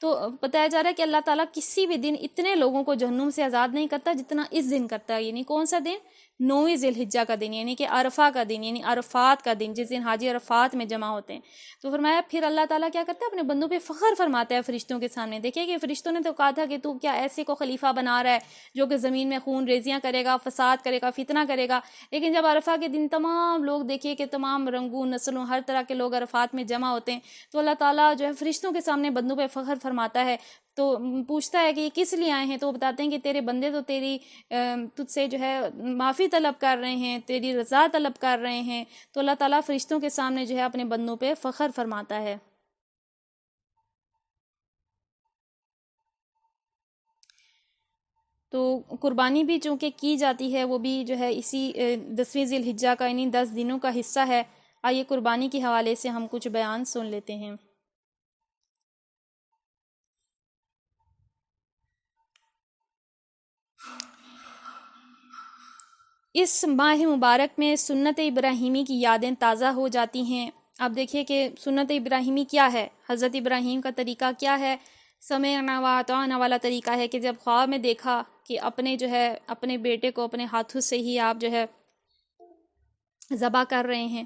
تو بتایا جا رہا ہے کہ اللہ تعالیٰ کسی بھی دن اتنے لوگوں کو جہنم سے آزاد نہیں کرتا جتنا اس دن کرتا ہے. یعنی کون سا دن؟ 9 ذی الحجہ کا دن، یعنی کہ عرفہ کا دن، یعنی عرفات کا دن، جس دن حاجی عرفات میں جمع ہوتے ہیں. تو فرمایا پھر اللہ تعالیٰ کیا کرتا ہے؟ اپنے بندوں پہ فخر فرماتا ہے فرشتوں کے سامنے. دیکھیے کہ فرشتوں نے تو کہا تھا کہ تو کیا ایسے کو خلیفہ بنا رہا ہے جو کہ زمین میں خون ریزیاں کرے گا، فساد کرے گا، فتنہ کرے گا. لیکن جب عرفہ کے دن تمام لوگ دیکھیے کہ تمام رنگوں نسلوں ہر طرح کے لوگ عرفات میں جمع ہوتے ہیں تو اللہ تعالیٰ جو ہے فرشتوں کے سامنے بندوں پہ فخر فرماتا ہے. تو پوچھتا ہے کہ یہ کس لیے آئے ہیں، تو وہ بتاتے ہیں کہ تیرے بندے تو تیری تجھ سے جو ہے معافی طلب کر رہے ہیں، تیری رضا طلب کر رہے ہیں۔ تو اللہ تعالیٰ فرشتوں کے سامنے جو ہے اپنے بندوں پہ فخر فرماتا ہے۔ تو قربانی بھی چونکہ کی جاتی ہے، وہ بھی جو ہے اسی 10ویں ذی الحجہ کا یعنی 10 دنوں کا حصہ ہے۔ آئیے قربانی کے حوالے سے ہم کچھ بیان سن لیتے ہیں۔ اس ماہ مبارک میں سنت ابراہیمی کی یادیں تازہ ہو جاتی ہیں۔ اب دیکھیے کہ سنت ابراہیمی کیا ہے، حضرت ابراہیم کا طریقہ کیا ہے۔ سمعنا واطعنا والا طریقہ ہے کہ جب خواب میں دیکھا کہ اپنے جو ہے اپنے بیٹے کو اپنے ہاتھوں سے ہی آپ جو ہے ذبح کر رہے ہیں،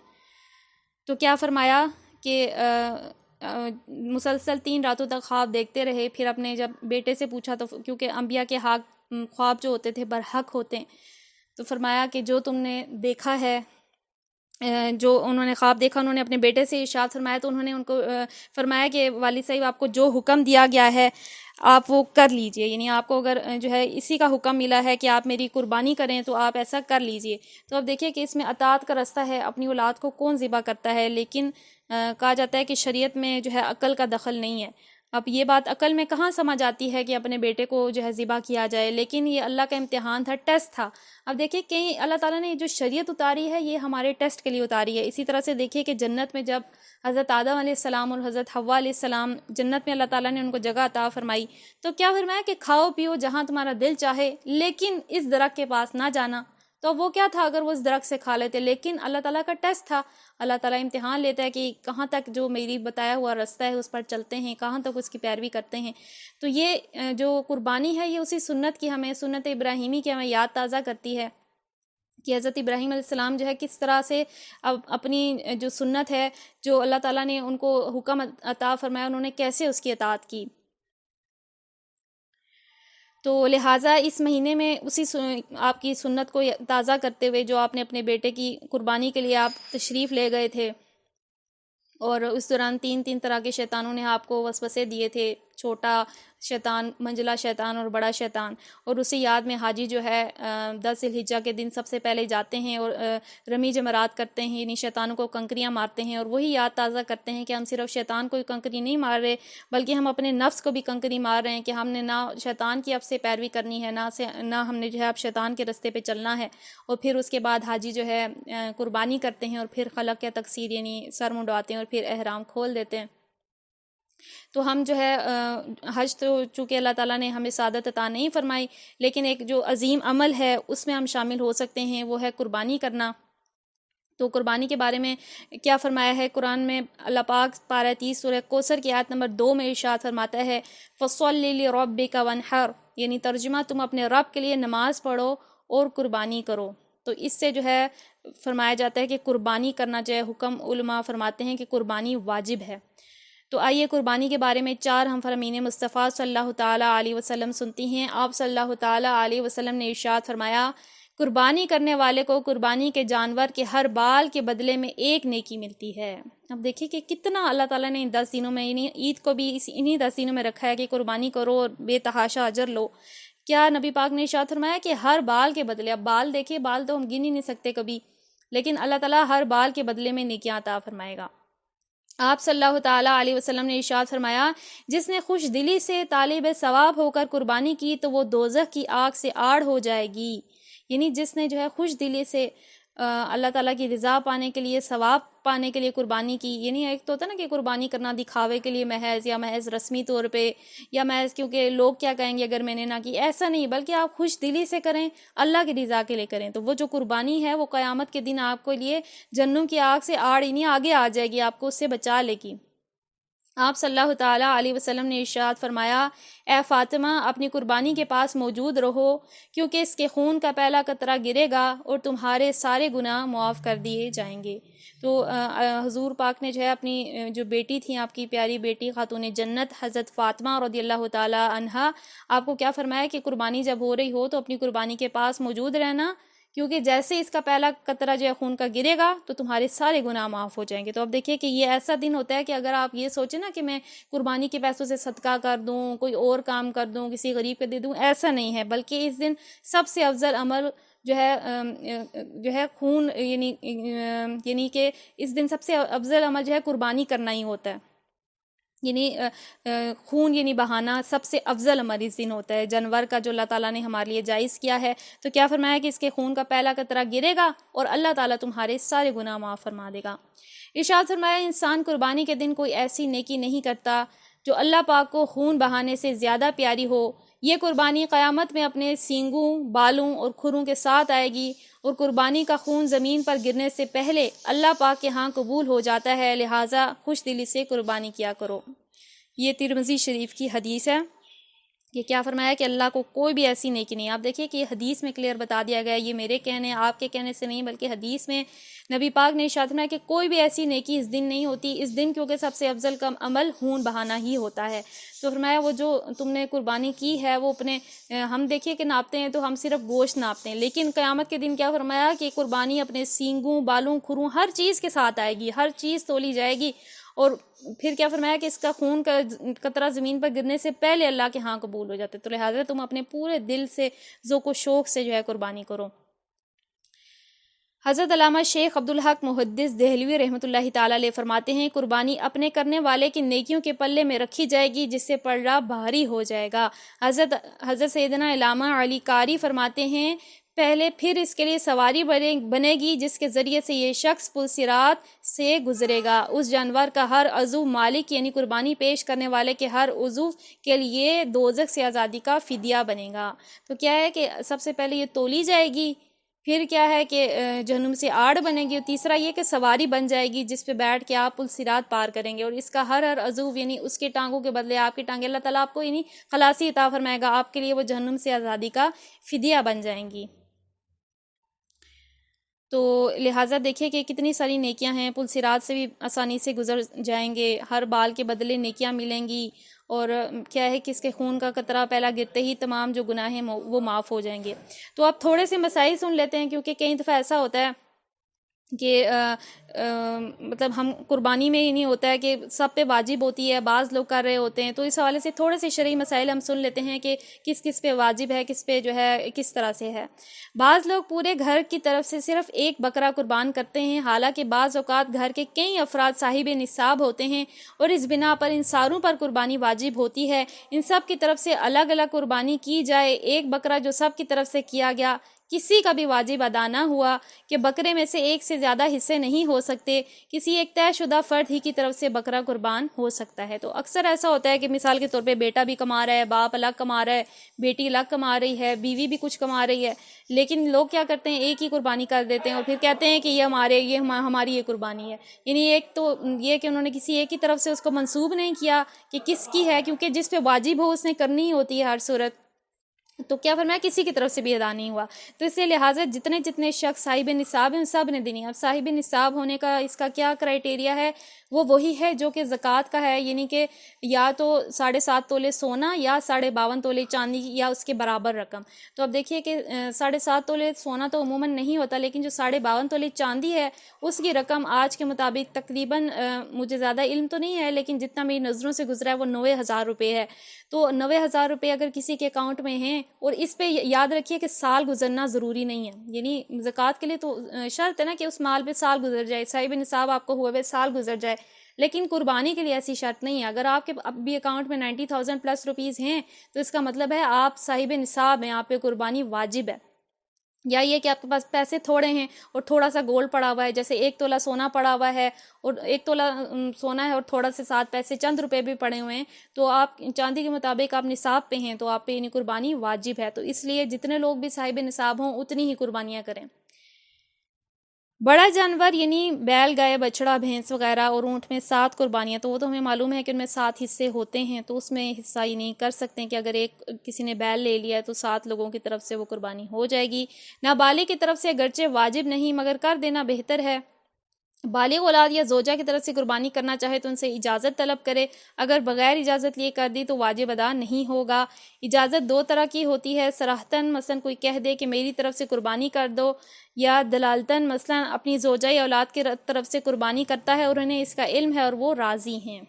تو کیا فرمایا کہ مسلسل 3 راتوں تک خواب دیکھتے رہے۔ پھر اپنے جب بیٹے سے پوچھا تو کیونکہ انبیاء کے خواب جو ہوتے تھے برحق ہوتے ہیں، تو فرمایا کہ جو تم نے دیکھا ہے، جو انہوں نے خواب دیکھا، انہوں نے اپنے بیٹے سے ارشاد فرمایا، تو انہوں نے ان کو فرمایا کہ والد صاحب آپ کو جو حکم دیا گیا ہے آپ وہ کر لیجئے، یعنی آپ کو اگر جو ہے اسی کا حکم ملا ہے کہ آپ میری قربانی کریں تو آپ ایسا کر لیجئے۔ تو اب دیکھیے کہ اس میں اطاعت کا رستہ ہے، اپنی اولاد کو کون ذبح کرتا ہے، لیکن کہا جاتا ہے کہ شریعت میں جو ہے عقل کا دخل نہیں ہے۔ اب یہ بات عقل میں کہاں سمجھ آتی ہے کہ اپنے بیٹے کو جو ہے ذبح کیا جائے، لیکن یہ اللہ کا امتحان تھا، ٹیسٹ تھا۔ اب دیکھیں کہ اللہ تعالیٰ نے جو شریعت اتاری ہے یہ ہمارے ٹیسٹ کے لیے اتاری ہے۔ اسی طرح سے دیکھیے کہ جنت میں جب حضرت آدم علیہ السلام اور حضرت حوا علیہ السلام جنت میں اللہ تعالیٰ نے ان کو جگہ عطا فرمائی، تو کیا فرمایا کہ کھاؤ پیو جہاں تمہارا دل چاہے، لیکن اس درخت کے پاس نہ جانا۔ تو وہ کیا تھا اگر وہ اس درخت سے کھا لیتے، لیکن اللہ تعالیٰ کا ٹیسٹ تھا۔ اللہ تعالیٰ امتحان لیتا ہے کہ کہاں تک جو میری بتایا ہوا رستہ ہے اس پر چلتے ہیں، کہاں تک اس کی پیروی کرتے ہیں۔ تو یہ جو قربانی ہے یہ اسی سنت کی، ہمیں سنت ابراہیمی کی ہمیں یاد تازہ کرتی ہے کہ حضرت ابراہیم علیہ السلام جو ہے کس طرح سے اپنی جو سنت ہے، جو اللہ تعالیٰ نے ان کو حکم عطا فرمایا، انہوں نے کیسے اس کی اطاعت کی۔ تو لہٰذا اس مہینے میں اسی آپ کی سنت کو تازہ کرتے ہوئے جو آپ نے اپنے بیٹے کی قربانی کے لیے آپ تشریف لے گئے تھے، اور اس دوران 3 طرح کے شیطانوں نے آپ کو وسوسے دیے تھے، چھوٹا شیطان، منجلا شیطان اور بڑا شیطان، اور اسی یاد میں حاجی جو ہے 10 ذی الحجہ کے دن سب سے پہلے جاتے ہیں اور رمی جمرات کرتے ہیں، یعنی شیطانوں کو کنکریاں مارتے ہیں، اور وہی یاد تازہ کرتے ہیں کہ ہم صرف شیطان کو کنکری نہیں مار رہے بلکہ ہم اپنے نفس کو بھی کنکری مار رہے ہیں، کہ ہم نے نہ شیطان کی اب سے پیروی کرنی ہے، نہ ہم نے جو ہے اب شیطان کے رستے پہ چلنا ہے۔ اور پھر اس کے بعد حاجی جو ہے قربانی کرتے ہیں، اور پھر خلق یا تقصیر یعنی سر منڈواتے ہیں اور پھر احرام کھول دیتے ہیں۔ تو ہم جو ہے حج تو چونکہ اللہ تعالیٰ نے ہمیں سعادت عطا نہیں فرمائی، لیکن ایک جو عظیم عمل ہے اس میں ہم شامل ہو سکتے ہیں، وہ ہے قربانی کرنا۔ تو قربانی کے بارے میں کیا فرمایا ہے قرآن میں؟ اللہ پاک پارہ 30 سورہ کوثر کی آیت نمبر 2 میں ارشاد فرماتا ہے فَصَلِّ لِرَبِّكَ وَانْحَرْ، یعنی ترجمہ تم اپنے رب کے لیے نماز پڑھو اور قربانی کرو۔ تو اس سے جو ہے فرمایا جاتا ہے کہ قربانی کرنا چاہے، حکم علماء فرماتے ہیں کہ قربانی واجب ہے۔ تو آئیے قربانی کے بارے میں 4 ہم فرامین مصطفیٰ صلی اللہ تعالیٰ علیہ وسلم سنتی ہیں۔ آپ صلی اللہ تعالیٰ علیہ وسلم نے ارشاد فرمایا، قربانی کرنے والے کو قربانی کے جانور کے ہر بال کے بدلے میں 1 نیکی ملتی ہے۔ اب دیکھیں کہ کتنا اللہ تعالیٰ نے ان 10 دنوں میں، یعنی عید کو بھی انہی 10 دنوں میں رکھا ہے کہ قربانی کرو اور بے تحاشا اجر لو۔ کیا نبی پاک نے ارشاد فرمایا کہ ہر بال کے بدلے، اب بال دیکھیں، بال تو ہم گن ہی نہیں سکتے کبھی، لیکن اللہ تعالیٰ ہر بال کے بدلے میں نیکیاں عطا فرمائے گا۔ آپ صلی اللہ تعالیٰ علیہ وسلم نے ارشاد فرمایا، جس نے خوش دلی سے طالب ثواب ہو کر قربانی کی تو وہ دوزخ کی آگ سے آڑ ہو جائے گی۔ یعنی جس نے جو ہے خوش دلی سے اللہ تعالیٰ کی رضا پانے کے لیے، ثواب پانے کے لیے قربانی کی، یعنی ایک تو ہوتا ہے نا کہ قربانی کرنا دکھاوے کے لیے محض، یا محض رسمی طور پہ، یا محض کیونکہ لوگ کیا کہیں گے اگر میں نے نہ کی، ایسا نہیں، بلکہ آپ خوش دلی سے کریں، اللہ کی رضا کے لیے کریں، تو وہ جو قربانی ہے وہ قیامت کے دن آپ کو لیے جہنم کی آگ سے آڑ ہی نہیں آگے آ جائے گی، آپ کو اس سے بچا لے گی۔ آپ صلی اللہ تعالیٰ علیہ وسلم نے ارشاد فرمایا، اے فاطمہ اپنی قربانی کے پاس موجود رہو، کیونکہ اس کے خون کا پہلا قطرہ گرے گا اور تمہارے سارے گناہ معاف کر دیے جائیں گے۔ تو حضور پاک نے جو ہے اپنی جو بیٹی تھیں، آپ کی پیاری بیٹی خاتون جنت حضرت فاطمہ رضی اللہ تعالیٰ عنہا، آپ کو کیا فرمایا کہ قربانی جب ہو رہی ہو تو اپنی قربانی کے پاس موجود رہنا، کیونکہ جیسے اس کا پہلا قطرہ جو ہے خون کا گرے گا تو تمہارے سارے گناہ معاف ہو جائیں گے۔ تو اب دیکھیے کہ یہ ایسا دن ہوتا ہے کہ اگر آپ یہ سوچیں نا کہ میں قربانی کے پیسوں سے صدقہ کر دوں، کوئی اور کام کر دوں، کسی غریب کو دے دوں، ایسا نہیں ہے، بلکہ اس دن سب سے افضل عمل جو ہے خون یعنی کہ اس دن سب سے افضل عمل جو ہے قربانی کرنا ہی ہوتا ہے، یعنی خون یعنی بہانا سب سے افضل عمل اس دن ہوتا ہے، جانور کا جو اللہ تعالیٰ نے ہمارے لیے جائز کیا ہے۔ تو کیا فرمایا کہ اس کے خون کا پہلا قطرہ گرے گا اور اللہ تعالیٰ تمہارے سارے گناہ معاف فرما دے گا۔ ارشاد فرمایا انسان قربانی کے دن کوئی ایسی نیکی نہیں کرتا جو اللہ پاک کو خون بہانے سے زیادہ پیاری ہو۔ یہ قربانی قیامت میں اپنے سینگوں، بالوں اور کھروں کے ساتھ آئے گی، اور قربانی کا خون زمین پر گرنے سے پہلے اللہ پاک کے ہاں قبول ہو جاتا ہے، لہٰذا خوش دلی سے قربانی کیا کرو۔ یہ ترمذی شریف کی حدیث ہے۔ یہ کیا فرمایا کہ اللہ کو کوئی بھی ایسی نیکی نہیں۔ آپ دیکھیے کہ یہ حدیث میں کلیئر بتا دیا گیا ہے، یہ میرے کہنے آپ کے کہنے سے نہیں، بلکہ حدیث میں نبی پاک نے ارشاد فرمایا کہ کوئی بھی ایسی نیکی اس دن نہیں ہوتی، اس دن کیونکہ سب سے افضل کا عمل خون بہانا ہی ہوتا ہے۔ تو فرمایا وہ جو تم نے قربانی کی ہے وہ اپنے ہم دیکھیے کہ ناپتے ہیں تو ہم صرف گوشت ناپتے ہیں، لیکن قیامت کے دن کیا فرمایا کہ قربانی اپنے سینگوں، بالوں، کھروں ہر چیز کے ساتھ آئے گی، ہر چیز تولی جائے گی، اور پھر کیا فرمایا کہ اس کا خون کا قطرہ زمین پر گرنے سے پہلے اللہ کے ہاں قبول ہو جاتا ہے۔ تو لہٰذا تم اپنے پورے دل سے ذوق و شوق سے جو ہے قربانی کرو۔ حضرت علامہ شیخ عبدالحق محدث دہلوی رحمۃ اللہ تعالیٰ علیہ فرماتے ہیں قربانی اپنے کرنے والے کی نیکیوں کے پلے میں رکھی جائے گی جس سے پلڑا بھاری ہو جائے گا۔ حضرت سیدنا علامہ علی قاری فرماتے ہیں پہلے پھر اس کے لیے سواری بنے گی جس کے ذریعے سے یہ شخص پل صراط سے گزرے گا، اس جانور کا ہر عضو مالک یعنی قربانی پیش کرنے والے کے ہر عضو کے لیے دوزخ سے آزادی کا فدیہ بنے گا۔ تو کیا ہے کہ سب سے پہلے یہ تولی جائے گی، پھر کیا ہے کہ جہنم سے آڑ بنے گی، اور تیسرا یہ کہ سواری بن جائے گی جس پہ بیٹھ کے آپ پل صراط پار کریں گے، اور اس کا ہر عضو یعنی اس کے ٹانگوں کے بدلے آپ کی ٹانگیں اللہ تعالیٰ آپ کو یعنی خلاصی عطا فرمائے گا، آپ کے لیے وہ جہنم سے آزادی کا فدیہ بن جائیں گی۔ تو لہٰذا دیکھیں کہ کتنی ساری نیکیاں ہیں، پل صراط سے بھی آسانی سے گزر جائیں گے، ہر بال کے بدلے نیکیاں ملیں گی، اور کیا ہے کہ اس کے خون کا قطرہ پہلا گرتے ہی تمام جو گناہ ہیں وہ معاف ہو جائیں گے۔ تو آپ تھوڑے سے مسائل سن لیتے ہیں، کیونکہ کئی دفعہ ایسا ہوتا ہے کہ مطلب ہم قربانی میں ہی نہیں ہوتا ہے کہ سب پہ واجب ہوتی ہے، بعض لوگ کر رہے ہوتے ہیں، تو اس حوالے سے تھوڑے سے شرعی مسائل ہم سن لیتے ہیں کہ کس کس پہ واجب ہے، کس پہ جو ہے کس طرح سے ہے۔ بعض لوگ پورے گھر کی طرف سے صرف ایک بکرا قربان کرتے ہیں، حالانکہ بعض اوقات گھر کے کئی افراد صاحب نصاب ہوتے ہیں اور اس بنا پر ان ساروں پر قربانی واجب ہوتی ہے۔ ان سب کی طرف سے الگ الگ قربانی کی جائے، ایک بکرا جو سب کی طرف سے کیا گیا، کسی کا بھی واجب ادا نہ ہوا کہ بکرے میں سے ایک سے زیادہ حصے نہیں ہو سکتے، کسی ایک طے شدہ فرد ہی کی طرف سے بکرا قربان ہو سکتا ہے۔ تو اکثر ایسا ہوتا ہے کہ مثال کے طور پہ بیٹا بھی کما رہا ہے، باپ الگ کما رہا ہے، بیٹی الگ کما رہی ہے، بیوی بھی کچھ کما رہی ہے، لیکن لوگ کیا کرتے ہیں ایک ہی قربانی کر دیتے ہیں اور پھر کہتے ہیں کہ یہ ہماری یہ قربانی ہے۔ یعنی ایک تو یہ کہ انہوں نے کسی ایک کی طرف سے اس کو منسوب نہیں کیا کہ کس کی ہے، کیونکہ جس پہ واجب ہو اس نے کرنی ہی ہوتی ہے ہر صورت، تو کیا فرمایا کسی کی طرف سے بھی ادا نہیں ہوا۔ تو اس لیے لہٰذا جتنے شخص صاحب نصاب ہیں ان سب نے دینی ہے۔ اب صاحب نصاب ہونے کا اس کا کیا کرائٹیریا ہے، وہ وہی ہے جو کہ زکوٰۃ کا ہے، یعنی کہ یا تو 7.5 تولے سونا یا 52.5 تولے چاندی یا اس کے برابر رقم۔ تو اب دیکھیے کہ 7.5 تولے سونا تو عموماً نہیں ہوتا، لیکن جو 52.5 تولے چاندی ہے اس کی رقم آج کے مطابق تقریباً مجھے زیادہ علم تو نہیں ہے لیکن جتنا میری نظروں سے گزرا ہے وہ 90,000 روپے ہے۔ تو 90,000 روپے اگر کسی کے اکاؤنٹ میں ہیں، اور اس پہ یاد رکھیے کہ سال گزرنا ضروری نہیں ہے، یعنی زکوٰۃ کے لیے تو شرط ہے نا کہ اس مال پہ سال گزر جائے، صاحب نصاب آپ کو ہوئے ہوئے سال گزر جائے، لیکن قربانی کے لیے ایسی شرط نہیں ہے۔ اگر آپ کے اب بھی اکاؤنٹ میں 90,000 پلس روپیز ہیں تو اس کا مطلب ہے آپ صاحب نصاب ہیں، آپ پہ قربانی واجب ہے۔ یا یہ کہ آپ کے پاس پیسے تھوڑے ہیں اور تھوڑا سا گولڈ پڑا ہوا ہے، جیسے 1 تولہ سونا پڑا ہوا ہے اور 1 تولہ سونا ہے اور تھوڑا سے ساتھ پیسے چند روپے بھی پڑے ہوئے ہیں، تو آپ چاندی کے مطابق آپ نصاب پہ ہیں تو آپ پہ یعنی قربانی واجب ہے۔ تو اس لیے جتنے لوگ بھی صاحب نصاب ہوں اتنی ہی قربانیاں کریں۔ بڑا جانور یعنی بیل، گائے، بچڑا، بھینس وغیرہ اور اونٹ میں 7 قربانیاں، تو وہ تو ہمیں معلوم ہے کہ ان میں 7 حصے ہوتے ہیں، تو اس میں حصہ ہی نہیں کر سکتے کہ اگر کسی نے بیل لے لیا ہے تو 7 لوگوں کی طرف سے وہ قربانی ہو جائے گی۔ نابالغ کی طرف سے اگرچہ واجب نہیں مگر کر دینا بہتر ہے، بالغ اولاد یا زوجہ کی طرف سے قربانی کرنا چاہے تو ان سے اجازت طلب کرے، اگر بغیر اجازت لیے کر دی تو واجب ادا نہیں ہوگا۔ اجازت دو طرح کی ہوتی ہے، صراحتاً مثلا کوئی کہہ دے کہ میری طرف سے قربانی کر دو، یا دلالتاً مثلا اپنی زوجہ یا اولاد کی طرف سے قربانی کرتا ہے اور انہیں اس کا علم ہے اور وہ راضی ہیں۔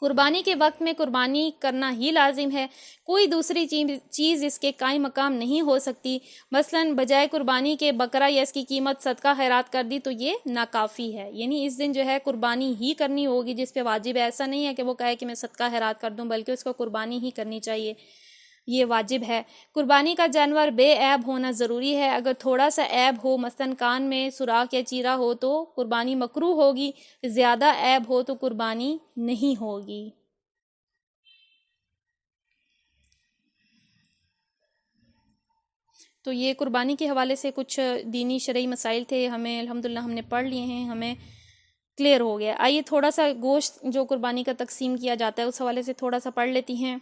قربانی کے وقت میں قربانی کرنا ہی لازم ہے، کوئی دوسری چیز اس کے قائم مقام نہیں ہو سکتی۔ مثلا بجائے قربانی کے بکرا یا اس کی قیمت صدقہ خیرات کر دی تو یہ ناکافی ہے، یعنی اس دن جو ہے قربانی ہی کرنی ہوگی جس پہ واجب ہے۔ ایسا نہیں ہے کہ وہ کہے کہ میں صدقہ خیرات کر دوں، بلکہ اس کو قربانی ہی کرنی چاہیے، یہ واجب ہے۔ قربانی کا جانور بے عیب ہونا ضروری ہے، اگر تھوڑا سا عیب ہو، مثلا کان میں سوراخ یا چیرا ہو تو قربانی مکروہ ہوگی، زیادہ عیب ہو تو قربانی نہیں ہوگی۔ تو یہ قربانی کے حوالے سے کچھ دینی شرعی مسائل تھے، ہمیں الحمدللہ ہم نے پڑھ لیے ہیں، ہمیں کلیئر ہو گیا۔ آئیے تھوڑا سا گوشت جو قربانی کا تقسیم کیا جاتا ہے اس حوالے سے تھوڑا سا پڑھ لیتی ہیں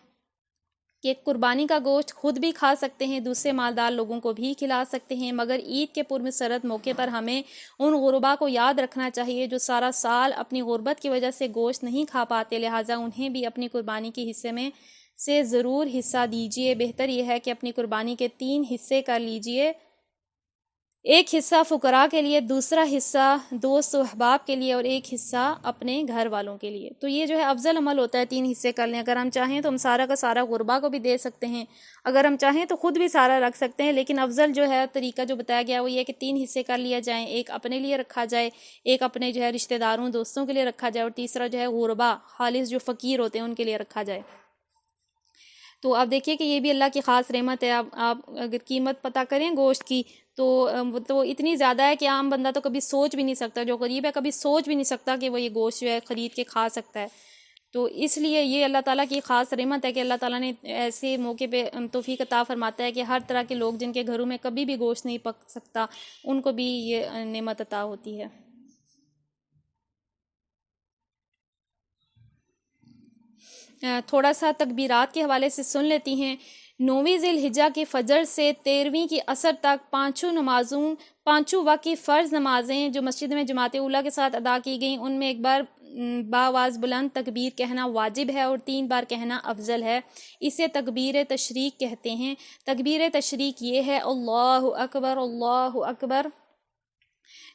کہ قربانی کا گوشت خود بھی کھا سکتے ہیں، دوسرے مالدار لوگوں کو بھی کھلا سکتے ہیں، مگر عید کے پرمسرت موقع پر ہمیں ان غربا کو یاد رکھنا چاہیے جو سارا سال اپنی غربت کی وجہ سے گوشت نہیں کھا پاتے، لہٰذا انہیں بھی اپنی قربانی کے حصے میں سے ضرور حصہ دیجیے۔ بہتر یہ ہے کہ اپنی قربانی کے 3 حصے کر لیجیے، ایک حصہ فقراء کے لیے، دوسرا حصہ دوست و احباب کے لیے، اور ایک حصہ اپنے گھر والوں کے لیے۔ تو یہ جو ہے افضل عمل ہوتا ہے، 3 حصے کر لیں۔ اگر ہم چاہیں تو ہم سارا کا سارا غربا کو بھی دے سکتے ہیں، اگر ہم چاہیں تو خود بھی سارا رکھ سکتے ہیں، لیکن افضل جو ہے طریقہ جو بتایا گیا وہ یہ ہے کہ 3 حصے کر لیا جائیں، ایک اپنے لیے رکھا جائے، ایک اپنے جو ہے رشتہ داروں دوستوں کے لیے رکھا جائے، اور تیسرا جو ہے غربا خالص جو فقیر ہوتے ہیں ان کے لیے رکھا جائے۔ تو آپ دیکھیے کہ یہ بھی اللہ کی خاص رحمت ہے۔ آپ اگر قیمت پتہ کریں گوشت کی تو اتنی زیادہ ہے کہ عام بندہ تو کبھی سوچ بھی نہیں سکتا، جو غریب ہے کبھی سوچ بھی نہیں سکتا کہ وہ یہ گوشت جو ہے خرید کے کھا سکتا ہے۔ تو اس لیے یہ اللہ تعالیٰ کی خاص رحمت ہے کہ اللہ تعالیٰ نے ایسے موقع پہ توفیق عطا فرماتا ہے کہ ہر طرح کے لوگ جن کے گھروں میں کبھی بھی گوشت نہیں پک سکتا ان کو بھی یہ نعمت عطا ہوتی ہے۔ تھوڑا سا تکبیرات کے حوالے سے سن لیتی ہیں۔ 9ویں ذی الحجہ کے فجر سے 13ویں کی عصر تک پانچوں وقت کی فرض نمازیں جو مسجد میں جماعت اولیٰ کے ساتھ ادا کی گئیں ان میں ایک بار بآواز بلند تکبیر کہنا واجب ہے اور 3 بار کہنا افضل ہے، اسے تکبیر تشریق کہتے ہیں۔ تکبیر تشریق یہ ہے: اللہ اکبر اللہ اکبر،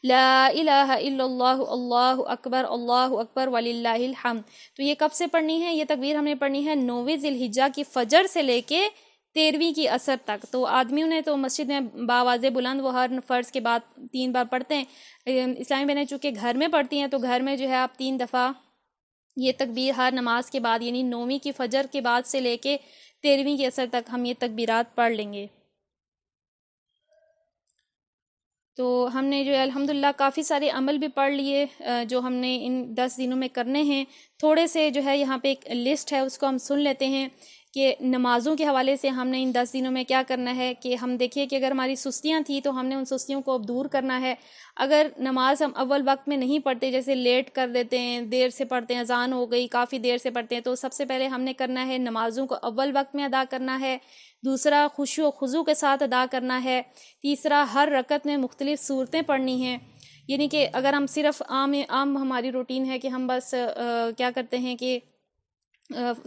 لا الہ الا اللہ، اللہ اکبر وللہ الحمد۔ تو یہ کب سے پڑھنی ہے؟ یہ تکبیر ہم نے پڑھنی ہے 9ویں ذی الحجہ کی فجر سے لے کے 13ویں کی عصر تک۔ تو آدمیوں نے تو مسجد میں بآواز بلند وہ ہر فرض کے بعد 3 بار پڑھتے ہیں، اسلامی بہنیں چونکہ گھر میں پڑھتی ہیں تو گھر میں جو ہے آپ 3 دفعہ یہ تکبیر ہر نماز کے بعد، یعنی 9ویں کی فجر کے بعد سے لے کے 13ویں کی عصر تک ہم یہ تکبیرات پڑھ لیں گے۔ تو ہم نے جو ہے الحمدللہ کافی سارے عمل بھی پڑھ لیے جو ہم نے ان 10 دنوں میں کرنے ہیں۔ تھوڑے سے جو ہے یہاں پہ ایک لسٹ ہے اس کو ہم سن لیتے ہیں کہ نمازوں کے حوالے سے ہم نے ان 10 دنوں میں کیا کرنا ہے۔ کہ ہم دیکھیے کہ اگر ہماری سستیاں تھیں تو ہم نے ان سستیوں کو اب دور کرنا ہے۔ اگر نماز ہم اول وقت میں نہیں پڑھتے، جیسے لیٹ کر دیتے ہیں، دیر سے پڑھتے ہیں، اذان ہو گئی کافی دیر سے پڑھتے ہیں، تو سب سے پہلے ہم نے کرنا ہے نمازوں کو اول وقت میں ادا کرنا ہے۔ دوسرا خشوع و خضوع کے ساتھ ادا کرنا ہے۔ تیسرا ہر رکعت میں مختلف صورتیں پڑھنی ہیں، یعنی کہ اگر ہم صرف عام ہماری روٹین ہے کہ ہم بس کیا کرتے ہیں کہ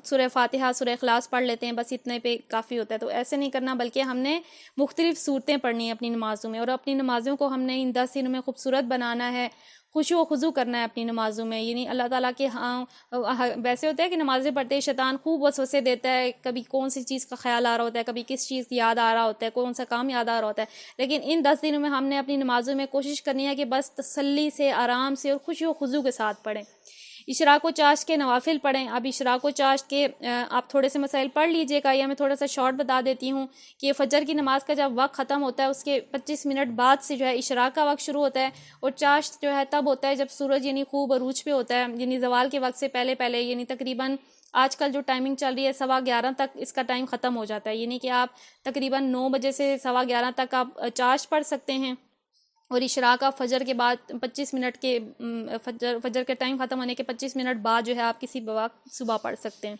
سورہ فاتحہ سورہ اخلاص پڑھ لیتے ہیں، بس اتنے پہ کافی ہوتا ہے، تو ایسے نہیں کرنا، بلکہ ہم نے مختلف صورتیں پڑھنی ہیں اپنی نمازوں میں، اور اپنی نمازوں کو ہم نے ان 10 دنوں میں خوبصورت بنانا ہے، خشوع و خضوع کرنا ہے اپنی نمازوں میں۔ یعنی اللہ تعالیٰ کے ویسے ہوتا ہے کہ نمازیں پڑھتے شیطان خوب وسوسے دیتا ہے، کبھی کون سی چیز کا خیال آ رہا ہوتا ہے، کبھی کس چیز کی یاد آ رہا ہوتا ہے، کون سا کام یاد آ رہا ہوتا ہے، لیکن ان 10 دنوں میں ہم نے اپنی نمازوں میں کوشش کرنی ہے کہ بس تسلی سے، آرام سے اور خشوع و خضوع کے ساتھ پڑھیں۔ اشراق و چاشت کے نوافل پڑھیں۔ اب اشراق و چاشت کے آپ تھوڑے سے مسائل پڑھ لیجئے گا، یا میں تھوڑا سا شارٹ بتا دیتی ہوں کہ فجر کی نماز کا جب وقت ختم ہوتا ہے اس کے 25 منٹ بعد سے جو ہے اشراق کا وقت شروع ہوتا ہے، اور چاشت جو ہے تب ہوتا ہے جب سورج یعنی خوب عروج پہ ہوتا ہے، یعنی زوال کے وقت سے پہلے یعنی تقریباً آج کل جو ٹائمنگ چل رہی ہے 11:15 تک اس کا ٹائم ختم ہو جاتا ہے، یعنی کہ آپ تقریباً 9 بجے سے 11:15 تک آپ چاشت پڑھ سکتے ہیں، اور اشراق کا فجر کے بعد 25 منٹ کے فجر کے ٹائم ختم ہونے کے 25 منٹ بعد جو ہے آپ کسی وقت صبح پڑھ سکتے ہیں۔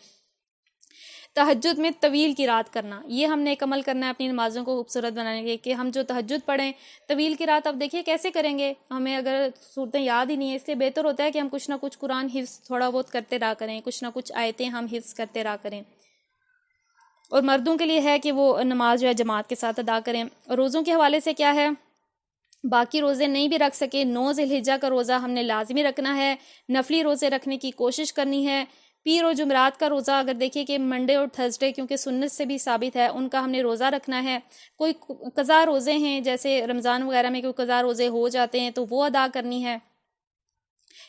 تہجد میں طویل کی رات کرنا، یہ ہم نے ایک عمل کرنا ہے اپنی نمازوں کو خوبصورت بنانے کے، کہ ہم جو تہجد پڑھیں طویل کی رات. اب دیکھیے کیسے کریں گے، ہمیں اگر صورتیں یاد ہی نہیں ہے، اس لیے بہتر ہوتا ہے کہ ہم کچھ نہ کچھ قرآن حفظ تھوڑا بہت کرتے رہا کریں، کچھ نہ کچھ آیتیں ہم حفظ کرتے رہا کریں. اور مردوں کے لیے ہے کہ وہ نماز جو ہے جماعت کے ساتھ ادا کریں. اور روزوں کے حوالے سے کیا ہے، باقی روزے نہیں بھی رکھ سکے، 9 ذی الحجہ کا روزہ ہم نے لازمی رکھنا ہے، نفلی روزے رکھنے کی کوشش کرنی ہے. پیر اور جمعرات کا روزہ اگر دیکھیں کہ منڈے اور تھرسڈے کیونکہ سنت سے بھی ثابت ہے، ان کا ہم نے روزہ رکھنا ہے. کوئی قضا روزے ہیں جیسے رمضان وغیرہ میں کوئی قضا روزے ہو جاتے ہیں تو وہ ادا کرنی ہے،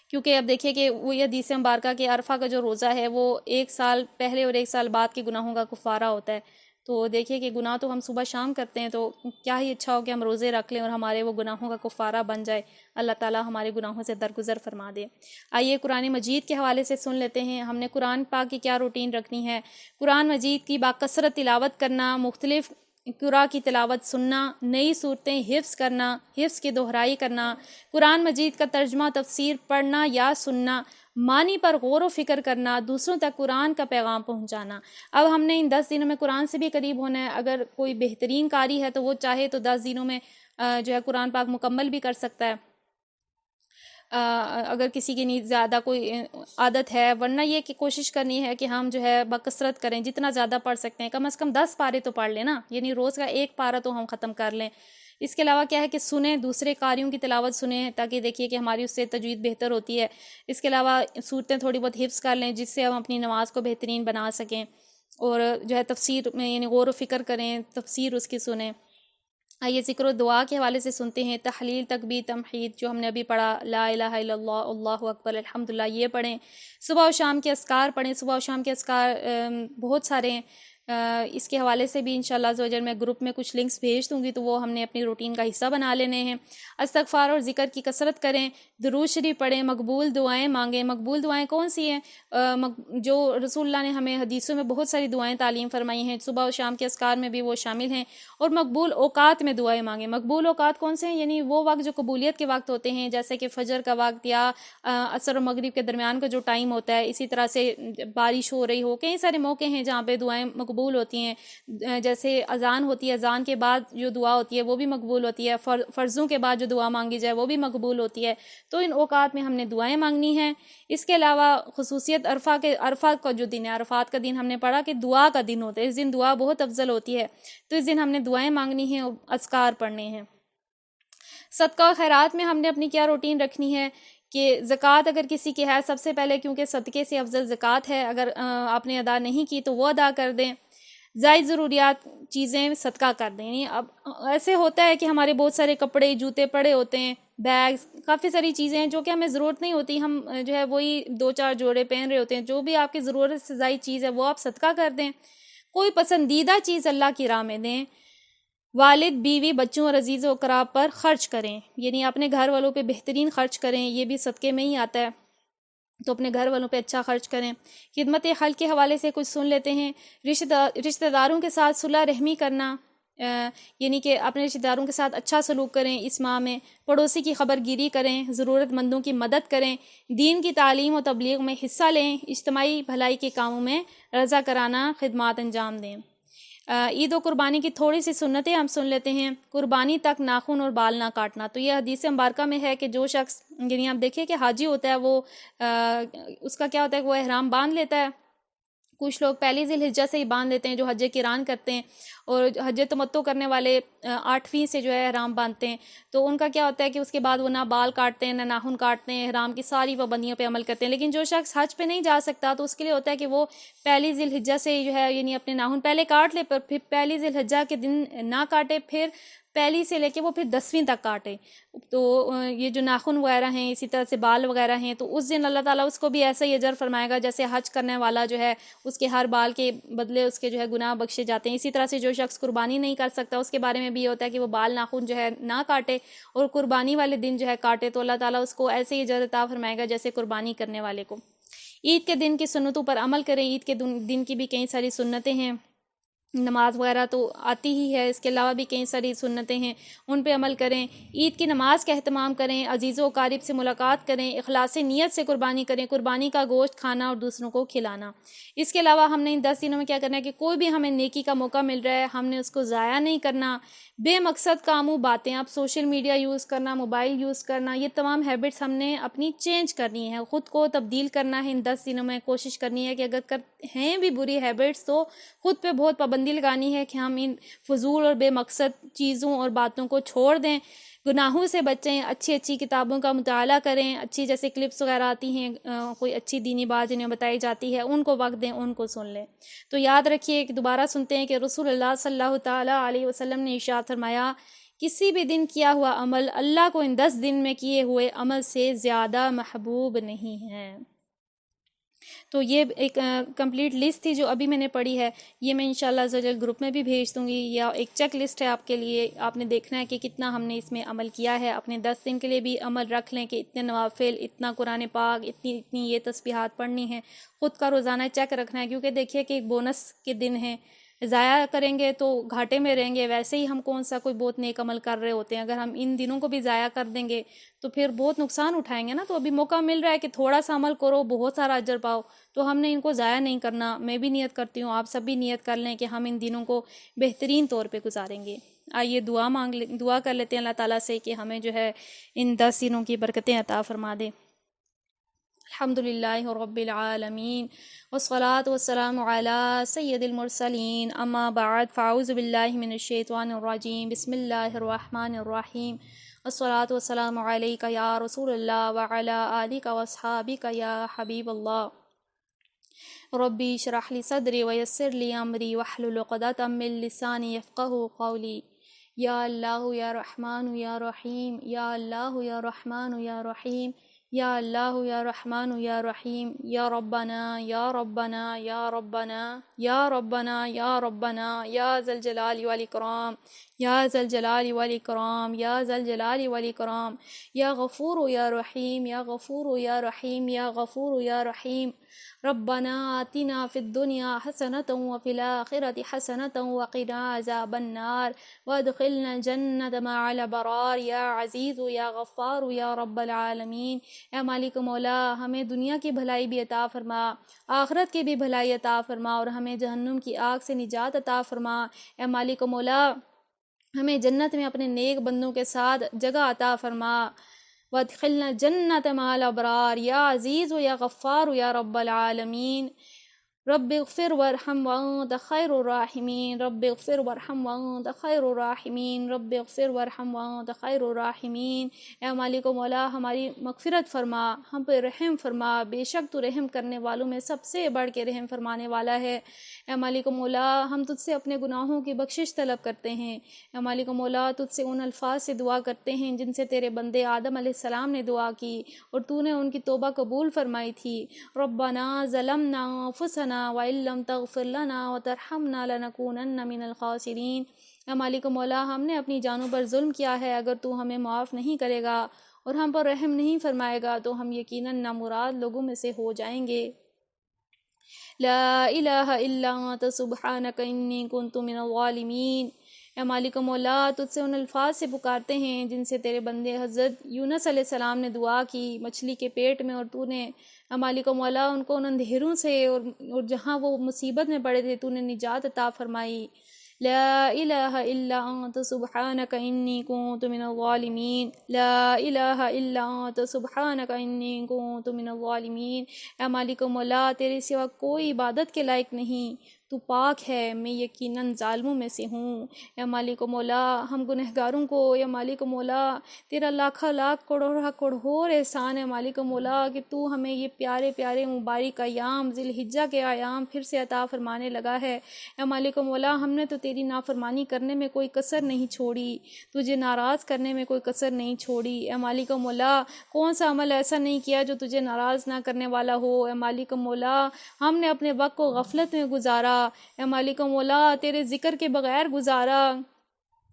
کیونکہ اب دیکھیے کہ وہ یہ حدیث مبارکہ کہ عرفہ کا جو روزہ ہے وہ 1 سال پہلے اور 1 سال بعد کے گناہوں کا کفارہ ہوتا ہے. تو دیکھیے کہ گناہ تو ہم صبح شام کرتے ہیں، تو کیا ہی اچھا ہو کہ ہم روزے رکھ لیں اور ہمارے وہ گناہوں کا کفارہ بن جائے. اللہ تعالیٰ ہمارے گناہوں سے درگزر فرما دے. آئیے قرآن مجید کے حوالے سے سن لیتے ہیں ہم نے قرآن پاک کی کیا روٹین رکھنی ہے. قرآن مجید کی باکثرت تلاوت کرنا، مختلف قرآ کی تلاوت سننا، نئی صورتیں حفظ کرنا، حفظ کی دہرائی کرنا، قرآن مجید کا ترجمہ تفسیر پڑھنا یا سننا، معنی پر غور و فکر کرنا، دوسروں تک قرآن کا پیغام پہنچانا. اب ہم نے ان 10 دنوں میں قرآن سے بھی قریب ہونا ہے. اگر کوئی بہترین قاری ہے تو وہ چاہے تو 10 دنوں میں جو ہے قرآن پاک مکمل بھی کر سکتا ہے، اگر کسی کی نیت زیادہ کوئی عادت ہے. ورنہ یہ کہ کوشش کرنی ہے کہ ہم جو ہے بکثرت کریں، جتنا زیادہ پڑھ سکتے ہیں، کم از کم 10 پارے تو پڑھ لیں نا، یعنی روز کا 1 پارہ تو ہم ختم کر لیں. اس کے علاوہ کیا ہے کہ سنیں، دوسرے قاریوں کی تلاوت سنیں تاکہ دیکھیے کہ ہماری اس سے تجوید بہتر ہوتی ہے. اس کے علاوہ صورتیں تھوڑی بہت حفظ کر لیں جس سے ہم اپنی نماز کو بہترین بنا سکیں. اور جو ہے تفسیر میں یعنی غور و فکر کریں، تفسیر اس کی سنیں. آئیے ذکر و دعا کے حوالے سے سنتے ہیں. تحلیل، تکبیر، تمحید جو ہم نے ابھی پڑھا، لا الہ الا اللہ، اللہ اکبر، الحمدللہ، یہ پڑھیں. صبح و شام کے اذکار پڑھیں. صبح و شام کے اذکار بہت سارے ہیں. اس کے حوالے سے بھی انشاءاللہ عز و جل میں گروپ میں کچھ لنکس بھیج دوں گی تو وہ ہم نے اپنی روٹین کا حصہ بنا لینے ہیں. استغفار اور ذکر کی کثرت کریں، درود شریف پڑھیں، مقبول دعائیں مانگیں. مقبول دعائیں کون سی ہیں؟ جو رسول اللہ نے ہمیں حدیثوں میں بہت ساری دعائیں تعلیم فرمائی ہیں، صبح و شام کے اذکار میں بھی وہ شامل ہیں. اور مقبول اوقات میں دعائیں مانگیں. مقبول اوقات کون سے ہیں؟ یعنی وہ وقت جو قبولیت کے وقت ہوتے ہیں، جیسے کہ فجر کا وقت یا عصر و مغرب کے درمیان کا جو ٹائم ہوتا ہے. اسی طرح سے بارش ہو رہی ہو، کئی سارے موقع ہیں جہاں پہ دعائیں مقبول ہوتی ہیں. جیسے اذان ہوتی ہے، اذان کے بعد جو دعا ہوتی ہے وہ بھی مقبول ہوتی ہے. فرضوں کے بعد جو دعا مانگی جائے وہ بھی مقبول ہوتی ہے. تو ان اوقات میں ہم نے دعائیں مانگنی ہیں. اس کے علاوہ خصوصیت عرفہ کا جو دن ہے، عرفات کا دن ہم نے پڑھا کہ دعا کا دن ہوتا ہے، اس دن دعا بہت افضل ہوتی ہے. تو اس دن ہم نے دعائیں مانگنی ہیں اور اذکار پڑھنے ہیں. صدقہ و خیرات میں ہم نے اپنی کیا روٹین رکھنی ہے کہ زکوٰۃ اگر کسی کی ہے، سب سے پہلے کیونکہ صدقے سے افضل زکوٰۃ ہے، اگر آپ نے ادا نہیں کی تو وہ ادا کر دیں. زائد ضروریات چیزیں صدقہ کر دیں. یعنی اب ایسے ہوتا ہے کہ ہمارے بہت سارے کپڑے جوتے پڑے ہوتے ہیں، بیگز، کافی ساری چیزیں ہیں جو کہ ہمیں ضرورت نہیں ہوتی، ہم جو ہے وہی 2-4 جوڑے پہن رہے ہوتے ہیں. جو بھی آپ کی ضرورت سے زائد چیز ہے وہ آپ صدقہ کر دیں. کوئی پسندیدہ چیز اللہ کی راہ میں دیں. والد، بیوی، بچوں اور عزیز و اقراب پر خرچ کریں، یعنی اپنے گھر والوں پہ بہترین خرچ کریں، یہ بھی صدقے میں ہی آتا ہے. تو اپنے گھر والوں پہ اچھا خرچ کریں. خدمت خلق کے حوالے سے کچھ سن لیتے ہیں. رشتہ داروں کے ساتھ صلح رحمی کرنا، یعنی کہ اپنے رشتہ داروں کے ساتھ اچھا سلوک کریں اس ماہ میں. پڑوسی کی خبر گیری کریں، ضرورت مندوں کی مدد کریں، دین کی تعلیم و تبلیغ میں حصہ لیں، اجتماعی بھلائی کے کاموں میں رضا کرانہ خدمات انجام دیں. عید و قربانی کی تھوڑی سی سنتیں ہم سن لیتے ہیں. قربانی تک ناخن اور بال نہ کاٹنا. تو یہ حدیث مبارکہ میں ہے کہ جو شخص، یعنی آپ دیکھیں کہ حاجی ہوتا ہے وہ اس کا کیا ہوتا ہے کہ وہ احرام باندھ لیتا ہے. کچھ لوگ پہلی ذی الحجہ سے ہی باندھ لیتے ہیں جو حج قران کرتے ہیں، اور حج تمتع کرنے والے 8ویں سے جو ہے احرام باندھتے ہیں. تو ان کا کیا ہوتا ہے کہ اس کے بعد وہ نہ بال کاٹتے ہیں نہ ناخن کاٹتے ہیں، احرام کی ساری پابندیوں پہ عمل کرتے ہیں. لیکن جو شخص حج پہ نہیں جا سکتا تو اس کے لیے ہوتا ہے کہ وہ پہلی ذی الحجہ سے جو ہے یعنی اپنے ناخن پہلے کاٹ لے، پر پھر پہلی ذی الحجہ کے دن نہ کاٹے، پھر پہلی سے لے کے وہ پھر 10ویں تک کاٹے. تو یہ جو ناخن وغیرہ ہیں، اسی طرح سے بال وغیرہ ہیں، تو اس دن اللہ تعالیٰ اس کو بھی ایسا ہی اجر فرمائے گا جیسے حج کرنے والا جو ہے اس کے ہر بال کے بدلے اس کے جو ہے گناہ بخشے جاتے ہیں. اسی طرح سے جو شخص قربانی نہیں کر سکتا اس کے بارے میں بھی یہ ہوتا ہے کہ وہ بال ناخن جو ہے نہ کاٹے، اور قربانی والے دن جو ہے کاٹے، تو اللہ تعالیٰ اس کو ایسے ہی اجر عطا فرمائے گا جیسے قربانی کرنے والے کو. عید کے دن کی سنتوں پر عمل کریں. عید کے دن کی بھی کئی ساری سنتیں ہیں. نماز وغیرہ تو آتی ہی ہے، اس کے علاوہ بھی کئی ساری سنتیں ہیں، ان پہ عمل کریں، عید کی نماز کا اہتمام کریں، عزیز و اقارب سے ملاقات کریں، اخلاص نیت سے قربانی کریں، قربانی کا گوشت کھانا اور دوسروں کو کھلانا۔ اس کے علاوہ ہم نے ان 10 دنوں میں کیا کرنا ہے کہ کوئی بھی ہمیں نیکی کا موقع مل رہا ہے ہم نے اس کو ضائع نہیں کرنا، بے مقصد کاموں باتیں، اب سوشل میڈیا یوز کرنا، موبائل یوز کرنا، یہ تمام ہیبٹس ہم نے اپنی چینج کرنی ہے، خود کو تبدیل کرنا ہے۔ ان 10 دنوں میں کوشش کرنی ہے کہ اگر ہیں بھی بری ہیبٹس تو خود پہ بہت پابندی لگانی ہے کہ ہم ان فضول اور بے مقصد چیزوں اور باتوں کو چھوڑ دیں، گناہوں سے بچیں، اچھی اچھی کتابوں کا مطالعہ کریں، اچھی جیسے کلپس وغیرہ آتی ہیں کوئی اچھی دینی بات جنہیں بتائی جاتی ہے ان کو وقت دیں، ان کو سن لیں۔ تو یاد رکھیے کہ دوبارہ سنتے ہیں کہ رسول اللہ صلی اللہ تعالیٰ علیہ وسلم نے ارشاد فرمایا کسی بھی دن کیا ہوا عمل اللہ کو ان 10 دن میں کیے ہوئے عمل سے زیادہ محبوب نہیں ہے۔ تو یہ ایک کمپلیٹ لسٹ تھی جو ابھی میں نے پڑھی ہے، یہ میں انشاءاللہ عز و جل گروپ میں بھی بھیج دوں گی، یا ایک چیک لسٹ ہے آپ کے لیے، آپ نے دیکھنا ہے کہ کتنا ہم نے اس میں عمل کیا ہے۔ اپنے 10 دن کے لیے بھی عمل رکھ لیں کہ اتنے نوافل، اتنا قرآن پاک، اتنی یہ تسبیحات پڑھنی ہیں، خود کا روزانہ چیک رکھنا ہے، کیونکہ دیکھیے کہ ایک بونس کے دن ہیں، ضائع کریں گے تو گھاٹے میں رہیں گے، ویسے ہی ہم کون سا کوئی بہت نیک عمل کر رہے ہوتے ہیں، اگر ہم ان دنوں کو بھی ضائع کر دیں گے تو پھر بہت نقصان اٹھائیں گے نا۔ تو ابھی موقع مل رہا ہے کہ تھوڑا سا عمل کرو بہت سارا اجر پاؤ، تو ہم نے ان کو ضائع نہیں کرنا۔ میں بھی نیت کرتی ہوں، آپ سب بھی نیت کر لیں کہ ہم ان دنوں کو بہترین طور پہ گزاریں گے۔ آئیے دعا کر لیتے ہیں اللہ تعالیٰ سے کہ ہمیں جو ہے ان 10 دنوں کی برکتیں عطا فرما دے۔ الحمد للہ رب العالمین والصلاة والسلام علی سید المرسلین، اما بعد، فاعوذ باللہ من الشیطان الرجیم، بسم اللہ الرحمن الرحیم، الصلاة والسلام علیک یا رسول اللہ وعلی آلک واصحابک یا حبیب اللہ۔ ربی اشرح لی صدری ویسر لی امری واحلل عقدۃ من لسانی یفقہوا قولی۔ یا اللہ یا رحمن یا رحیم، یا اللہ یا رحمن یا رحیم، یا اللہ یا رحمن یا رحیم، یا ربنا یا ربنا یا ربنا یا ربنا یا ربنا یا ذا الجلال والاکرام، یا ذا الجلال والاکرام، یا ذا الجلال والاکرام، یا غفور یا رحیم، یا غفور یا رحیم، یا غفور یا رحیم۔ ربنا آتنا فی الدنیا حسنۃ وفی الآخرۃ حسنۃ وقنا عذاب النار وادخلنا الجنة مع الابرار یا عزیز یا غفار یا رب العالمین۔ اے مالک مولا، ہمیں دنیا کی بھلائی بھی عطا فرما، آخرت کی بھی بھلائی عطا فرما، اور ہمیں جہنم کی آگ سے نجات عطا فرما۔ اے مالک مولا، ہمیں جنت میں اپنے نیک بندوں کے ساتھ جگہ عطا فرما۔ وادخلنا الجنة مع الابرار یا عزیز یا غفار یا رب العالمین۔ رب اغفر وارحم وانت خیر الراحمین، رب اغفر وارحم وانت خیر الراحمین، رب اغفر وارحم وانت خیر الراحمین۔ اے مالک و مولا، ہماری مغفرت فرما، ہم پہ رحم فرما، بے شک تو رحم کرنے والوں میں سب سے بڑھ کے رحم فرمانے والا ہے۔ اے مالک و مولا، ہم تجھ سے اپنے گناہوں کی بخشش طلب کرتے ہیں۔ اے مالک و مولا، تجھ سے ان الفاظ سے دعا کرتے ہیں جن سے تیرے بندے آدم علیہ السلام نے دعا کی اور تو نے ان کی توبہ قبول فرمائی تھی۔ ربنا ظلمنا انفسنا وَإِن لَّمْ تَغْفِرْ لَنَا وَتَرْحَمْنَا لَنَكُونَنَّ مِنَ الْخَاسِرِينَ۔ اے مالک و مولا، ہم نے اپنی جانوں پر ظلم کیا ہے، اگر تو ہمیں معاف نہیں کرے گا اور ہم پر رحم نہیں فرمائے گا تو ہم یقیناً نامراد لوگوں میں سے ہو جائیں گے۔ لا الہ الا انت سبحانک انی کنت من الظالمین۔ اے مالک و مولا، تجھ سے ان الفاظ سے پکارتے ہیں جن سے تیرے بندے حضرت یونس علیہ السلام نے دعا کی مچھلی کے پیٹ میں، اور تو نے اے مالک و مولا ان کو ان اندھیروں سے اور جہاں وہ مصیبت میں پڑے تھے تو نے نجات عطا فرمائی۔ لا الہ الا انت سبحانک انی کنت من الظالمین، لا الہ الا انت سبحانک انی کنت من الظالمین۔ اے مالک و مولا، تیرے سوا کوئی عبادت کے لائق نہیں، تو پاک ہے، میں یقیناً ظالموں میں سے ہوں۔ اے مالک و مولا، ہم گنہگاروں کو یا مالک و مولا تیرا لاکھا لاکھ کروڑ احسان ہے مالک و مولا کہ تو ہمیں یہ پیارے پیارے مبارک ایام ذی الحجہ کے ایام پھر سے عطا فرمانے لگا ہے۔ اے مالک و مولا، ہم نے تو تیری نافرمانی کرنے میں کوئی کسر نہیں چھوڑی، تجھے ناراض کرنے میں کوئی کسر نہیں چھوڑی۔ اے مالک و مولا، کون سا عمل ایسا نہیں کیا جو تجھے ناراض نہ کرنے والا ہو۔ اے مالک و مولا، ہم نے اپنے وقت کو غفلت میں گزارا، اے مالک و مولا تیرے ذکر کے بغیر گزارا،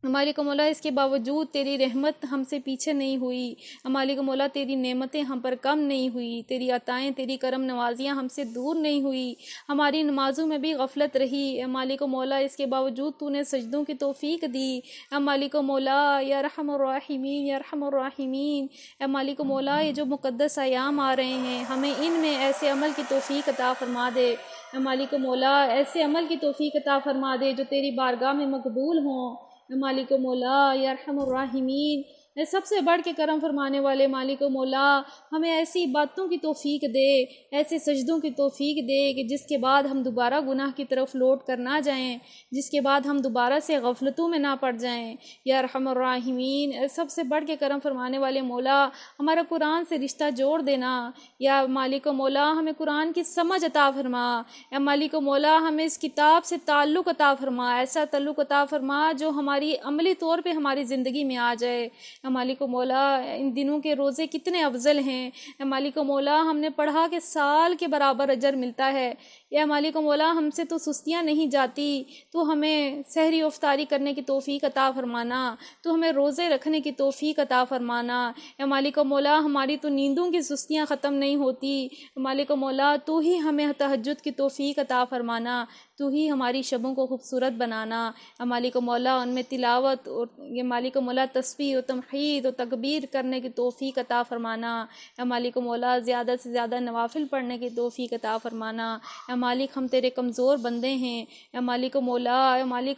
مالک مولا اس کے باوجود تیری رحمت ہم سے پیچھے نہیں ہوئی، مالک مولا تیری نعمتیں ہم پر کم نہیں ہوئی، تیری عطائیں تیری کرم نوازیاں ہم سے دور نہیں ہوئی، ہماری نمازوں میں بھی غفلت رہی، اے مالک مولا اس کے باوجود تو نے سجدوں کی توفیق دی، اے مالک مولا یا رحم الراحمین یا رحم الراحمین، اے مالک مولا یہ جو مقدس ایام آ رہے ہیں ہمیں ان میں ایسے عمل کی توفیق عطا فرما دے، اے مالک مولا ایسے عمل کی توفیق عطا فرما دے جو تیری بارگاہ میں مقبول ہوں، اے مالک مولا یا ارحم الراحمین، اے سب سے بڑھ کے کرم فرمانے والے مالک مولا ہمیں ایسی باتوں کی توفیق دے، ایسے سجدوں کی توفیق دے کہ جس کے بعد ہم دوبارہ گناہ کی طرف لوٹ کر نہ جائیں، جس کے بعد ہم دوبارہ سے غفلتوں میں نہ پڑ جائیں، یا ارحم الراحمین اے سب سے بڑھ کے کرم فرمانے والے مولا ہمارا قرآن سے رشتہ جوڑ دینا، یا مالک مولا ہمیں قرآن کی سمجھ عطا فرما، اے مالک مولا ہمیں اس کتاب سے تعلق عطا فرما، ایسا تعلق عطا فرما جو ہماری عملی طور پہ ہماری زندگی میں آ جائے، اے مالک مولا ان دنوں کے روزے کتنے افضل ہیں، اے مالک مولا ہم نے پڑھا کہ سال کے برابر اجر ملتا ہے، یا مالک مولا ہم سے تو سستیاں نہیں جاتی، تو ہمیں سحری و افطاری کرنے کی توفیق عطا فرمانا، تو ہمیں روزے رکھنے کی توفیق عطا فرمانا، اے مالک مولا ہماری تو نیندوں کی سستیاں ختم نہیں ہوتی، مالک مولا تو ہی ہمیں تہجد کی توفیق عطا فرمانا، تو ہی ہماری شبوں کو خوبصورت بنانا، اے مالک مولا ان میں تلاوت اور یہ مالک مولا تسبیح و تمحید و تکبیر کرنے کی توفیق عطا فرمانا، اے مالک مولا زیادہ سے زیادہ نوافل پڑھنے کی توفیق عطا فرمانا، اے مالک ہم تیرے کمزور بندے ہیں، اے مالک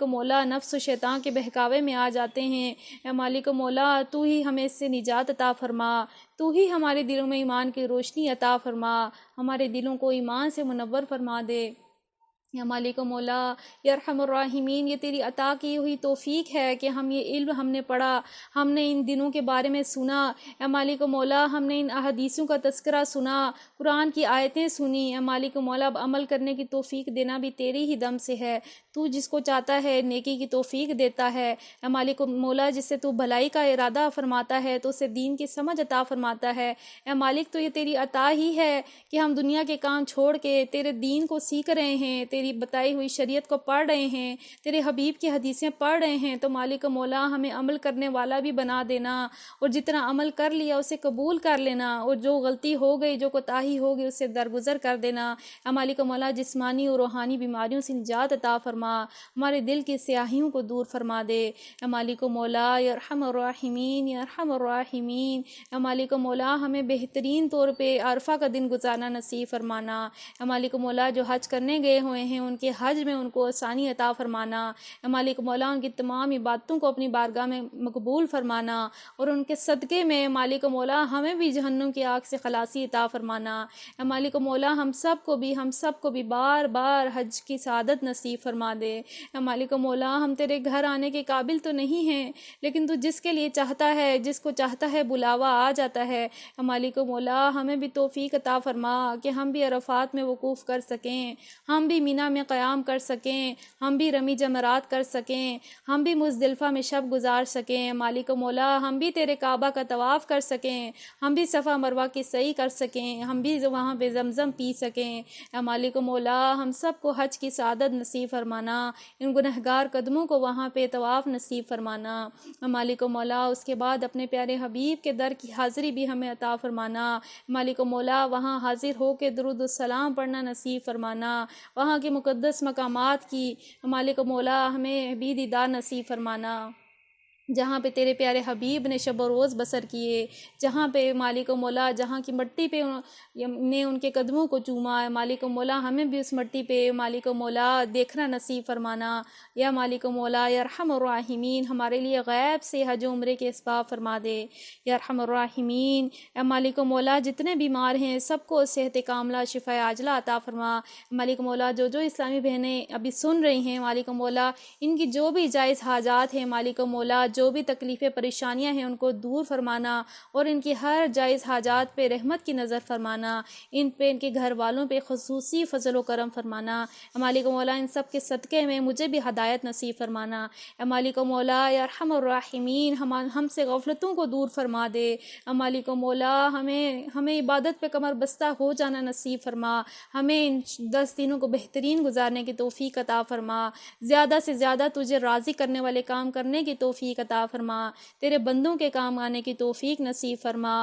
مولا نفس و شیطان کے بہکاوے میں آ جاتے ہیں، اے مالک مولا تو ہی ہمیں اس سے نجات عطا فرما، تو ہی ہمارے دلوں میں ایمان کی روشنی عطا فرما، ہمارے دلوں کو ایمان سے منور فرما دے، یا مالک مولا یا ارحم الراحمین یہ تیری عطا کی ہوئی توفیق ہے کہ ہم یہ علم ہم نے پڑھا، ہم نے ان دنوں کے بارے میں سنا، اے مالک مولا ہم نے ان احادیثوں کا تذکرہ سنا، قرآن کی آیتیں سنی، اے مالک مولا اب عمل کرنے کی توفیق دینا بھی تیری ہی دم سے ہے، تو جس کو چاہتا ہے نیکی کی توفیق دیتا ہے، اے مالک مولا جس سے تو بھلائی کا ارادہ فرماتا ہے تو اسے دین کی سمجھ عطا فرماتا ہے، اے مالک تو یہ تیری عطا ہی ہے کہ ہم دنیا کے کام چھوڑ کے تیرے دین کو سیکھ رہے ہیں، تیری بتائی ہوئی شریعت کو پڑھ رہے ہیں، تیرے حبیب کی حدیثیں پڑھ رہے ہیں، تو مالک مولا ہمیں عمل کرنے والا بھی بنا دینا، اور جتنا عمل کر لیا اسے قبول کر لینا، اور جو غلطی ہو گئی جو کوتاہی ہو گئی اسے درگزر کر دینا، اے مالک مولا جسمانی اور روحانی بیماریوں سے نجات عطا فرما، ہمارے دل کی سیاہیوں کو دور فرما دے، اے مالک مولا یا ارحم الراحمین یا ارحم الراحمین، اے مالک مولا ہمیں بہترین طور پہ عرفہ کا دن گزارنا نصیب فرمانا، اے مالک مولا جو حج کرنے گئے ہوئے ہیں ان کے حج میں ان کو آسانی عطا فرمانا، اے مالک مولا ان کی تمام عبادتوں کو اپنی بارگاہ میں مقبول فرمانا، اور ان کے صدقے میں مالک مولا ہمیں بھی جہنم کی آگ سے خلاصی عطا فرمانا، اے مالک مولا ہم سب کو بھی بار بار حج کی سعادت نصیب فرما دے، اے مالک مولا ہم تیرے گھر آنے کے قابل تو نہیں ہیں لیکن تو جس کے لیے چاہتا ہے جس کو چاہتا ہے بلاوا آ جاتا ہے، اے مالک مولا ہمیں بھی توفیق عطا فرما کہ ہم بھی عرفات میں وقوف کر سکیں، ہم بھی مینا میں قیام کر سکیں، ہم بھی رمی جمرات کر سکیں، ہم بھی مزدلفہ میں شب گزار سکیں، مالک مولا ہم بھی تیرے کعبہ کا طواف کر سکیں، ہم بھی صفا مروہ کی سعی کر سکیں، ہم بھی وہاں پہ زمزم پی سکیں، اے مالک مولا ہم سب کو حج کی سعادت نصیب فرمانا، ان گنہگار قدموں کو وہاں پہ طواف نصیب فرمانا، اے مالک مولا اس کے بعد اپنے پیارے حبیب کے در کی حاضری بھی ہمیں عطا فرمانا، مالک مولا وہاں حاضر ہو کے درود السلام پڑھنا نصیب فرمانا، وہاں کے مقدس مقامات کی مالک مولا ہمیں بھی دیدار نصیب فرمانا، جہاں پہ تیرے پیارے حبیب نے شب و روز بسر کیے، جہاں پہ مالک مولا جہاں کی مٹی پہ نے ان کے قدموں کو چوما ہے، مالک مولا ہمیں بھی اس مٹی پہ مالک مولا دیکھنا نصیب فرمانا، یا مالک مولا یا ارحم الراحمین ہمارے لیے غیب سے حج و عمرے کے اسباب فرما دے، یا ارحم الراحمین اے مالک مولا جتنے بیمار ہیں سب کو صحت کاملہ شفا عاجلہ عطا فرما، مالک مولا جو اسلامی بہنیں ابھی سن رہی ہیں مالک مولا ان کی جو بھی جائز حاجات ہیں مالک مولا جو بھی تکلیفیں پریشانیاں ہیں ان کو دور فرمانا اور ان کی ہر جائز حاجات پہ رحمت کی نظر فرمانا، ان پہ ان کے گھر والوں پہ خصوصی فضل و کرم فرمانا۔ اے مالک و مولا ان سب کے صدقے میں مجھے بھی ہدایت نصیب فرمانا۔ اے مالک و مولا یا ارحم الراحمین ہم سے غفلتوں کو دور فرما دے۔ اے مالک و مولا ہمیں عبادت پہ کمر بستہ ہو جانا نصیب فرما، ہمیں ان 10 دنوں کو بہترین گزارنے کی توفیق عطا فرما، زیادہ سے زیادہ تجھے راضی کرنے والے کام کرنے کی توفیق عطا فرما، تیرے بندوں کے کام آنے کی توفیق نصیب فرما۔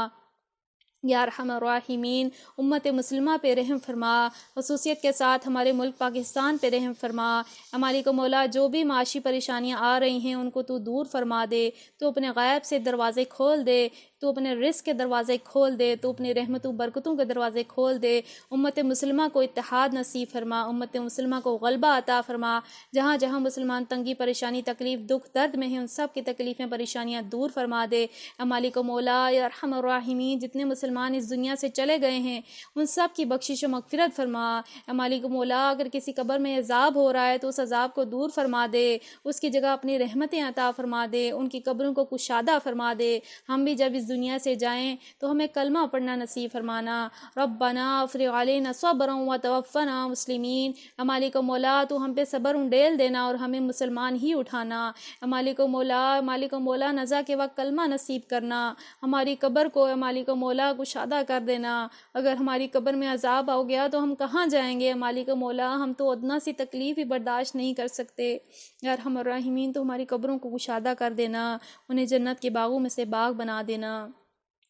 یا ارحم الراحمین امت مسلمہ پہ رحم فرما، خصوصیت کے ساتھ ہمارے ملک پاکستان پہ رحم فرما۔ مالک و مولا جو بھی معاشی پریشانیاں آ رہی ہیں ان کو تو دور فرما دے، تو اپنے غیب سے دروازے کھول دے، تو اپنے رزق کے دروازے کھول دے، تو اپنی رحمتوں برکتوں کے دروازے کھول دے۔ امت مسلمہ کو اتحاد نصیب فرما، امت مسلمہ کو غلبہ عطا فرما، جہاں جہاں مسلمان تنگی پریشانی تکلیف دکھ درد میں ہیں ان سب کی تکلیفیں پریشانیاں دور فرما دے۔ مالک و مولا یا ارحم الراحمین جتنے مسلمان اس دنیا سے چلے گئے ہیں ان سب کی بخشش و مغفرت فرما۔ مالک و مولا اگر کسی قبر میں عذاب ہو رہا ہے تو اس عذاب کو دور فرما دے، اس کی جگہ اپنی رحمتیں عطا فرما دے، ان کی قبروں کو کشادہ فرما دے۔ ہم بھی جب اس دنیا سے جائیں تو ہمیں کلمہ پڑھنا نصیب فرمانا، ربنا افرغ علینا صبرا وتوفنا مسلمین۔ مالک و مولا تو ہم پہ صبر انڈیل دینا اور ہمیں مسلمان ہی اٹھانا۔ مالک و مولا نزا کے وقت کلمہ نصیب کرنا، ہماری قبر کو مالک و مولا کشادہ کر دینا۔ اگر ہماری قبر میں عذاب ہو گیا تو ہم کہاں جائیں گے مالک و مولا، ہم تو ادنا سی تکلیف بھی برداشت نہیں کر سکتے۔ یا ارحم الراحمین تو ہماری قبروں کو کشادہ کر دینا، انہیں جنت کے باغوں میں سے باغ بنا دینا۔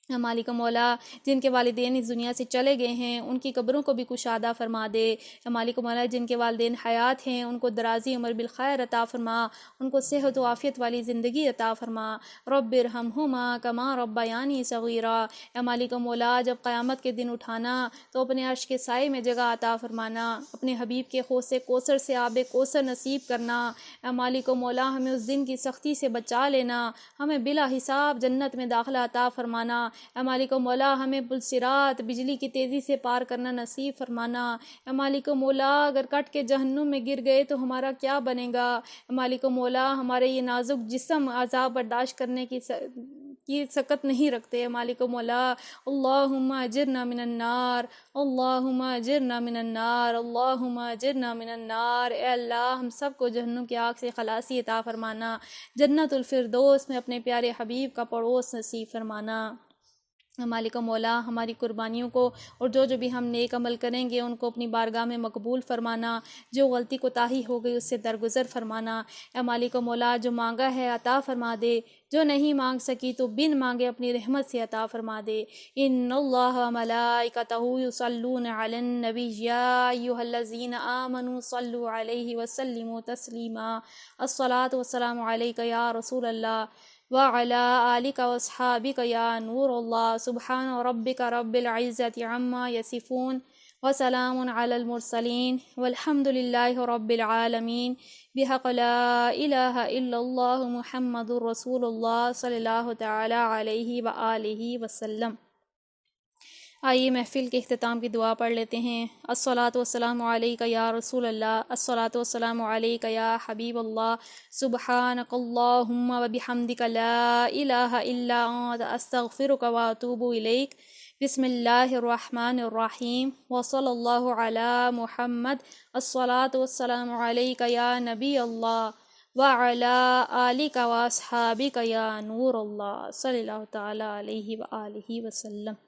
مالک مولا جن کے والدین اس دنیا سے چلے گئے ہیں ان کی قبروں کو بھی کشادہ فرما دے۔ مالک مولا جن کے والدین حیات ہیں ان کو درازی عمر بالخیر عطا فرما، ان کو صحت و عافیت والی زندگی عطا فرما۔ رب ارحمہما کما ربیانی صغیرا۔ مالک مولا جب قیامت کے دن اٹھانا تو اپنے عرش کے سائے میں جگہ عطا فرمانا، اپنے حبیب کے حوض کوثر سے آب کوثر نصیب کرنا۔ مالک مولا ہمیں اس دن کی سختی سے بچا لینا، ہمیں بلا حساب جنت میں داخلہ عطا فرمانا۔ اے مالک و مولا ہمیں پلصراط بجلی کی تیزی سے پار کرنا نصیب فرمانا۔ اے مالک و مولا اگر کٹ کے جہنم میں گر گئے تو ہمارا کیا بنے گا؟ اے مالک و مولا ہمارے یہ نازک جسم عذاب برداشت کرنے کی سکت نہیں رکھتے۔ اے مالک و مولا اللہم اجرنا من النار، اللہم اجرنا من النار، اللہم اجرنا من النار۔ اے اللہ ہم سب کو جہنم کی آگ سے خلاصی عطا فرمانا، جنت الفردوس میں اپنے پیارے حبیب کا پڑوس نصیب فرمانا۔ مالک و مولا ہماری قربانیوں کو اور جو بھی ہم نیک عمل کریں گے ان کو اپنی بارگاہ میں مقبول فرمانا، جو غلطی کوتاہی ہو گئی اس سے درگزر فرمانا۔ اے مالک و مولا جو مانگا ہے عطا فرما دے، جو نہیں مانگ سکی تو بن مانگے اپنی رحمت سے عطا فرما دے۔ ان اللہ و ملائکتہ یصلون علی النبی یا ایھا الذین آمنوا صلوا علیہ وسلموا تسلیما۔ الصلاۃ والسلام علیک یا رسول اللہ وعلى آلك وأصحابك يا نور الله۔ سبحان ربك رب العزة عما يصفون وسلام على المرسلين والحمد لله رب العالمين بحق لا إله إلا الله محمد رسول الله صلی اللہ تعالی علیہ وآلہ وسلم۔ آئیے محفل کے اختتام کی دعا پڑھ لیتے ہیں۔ الصلاۃ والسلام علیک یا رسول اللہ، الصلاۃ والسلام علیک یا حبیب اللہ، سبحانک اللہم وبحمدک لا الہ الا انت استغفرک واتوب الیک۔ بسم اللہ الرحمن الرحیم وصلی اللہ علی محمد۔ الصلاۃ والسلام علیک یا نبی اللہ وعلی آلک واصحابک یا نور اللہ، صلی اللہ تعالی علیہ وآلہ وسلم۔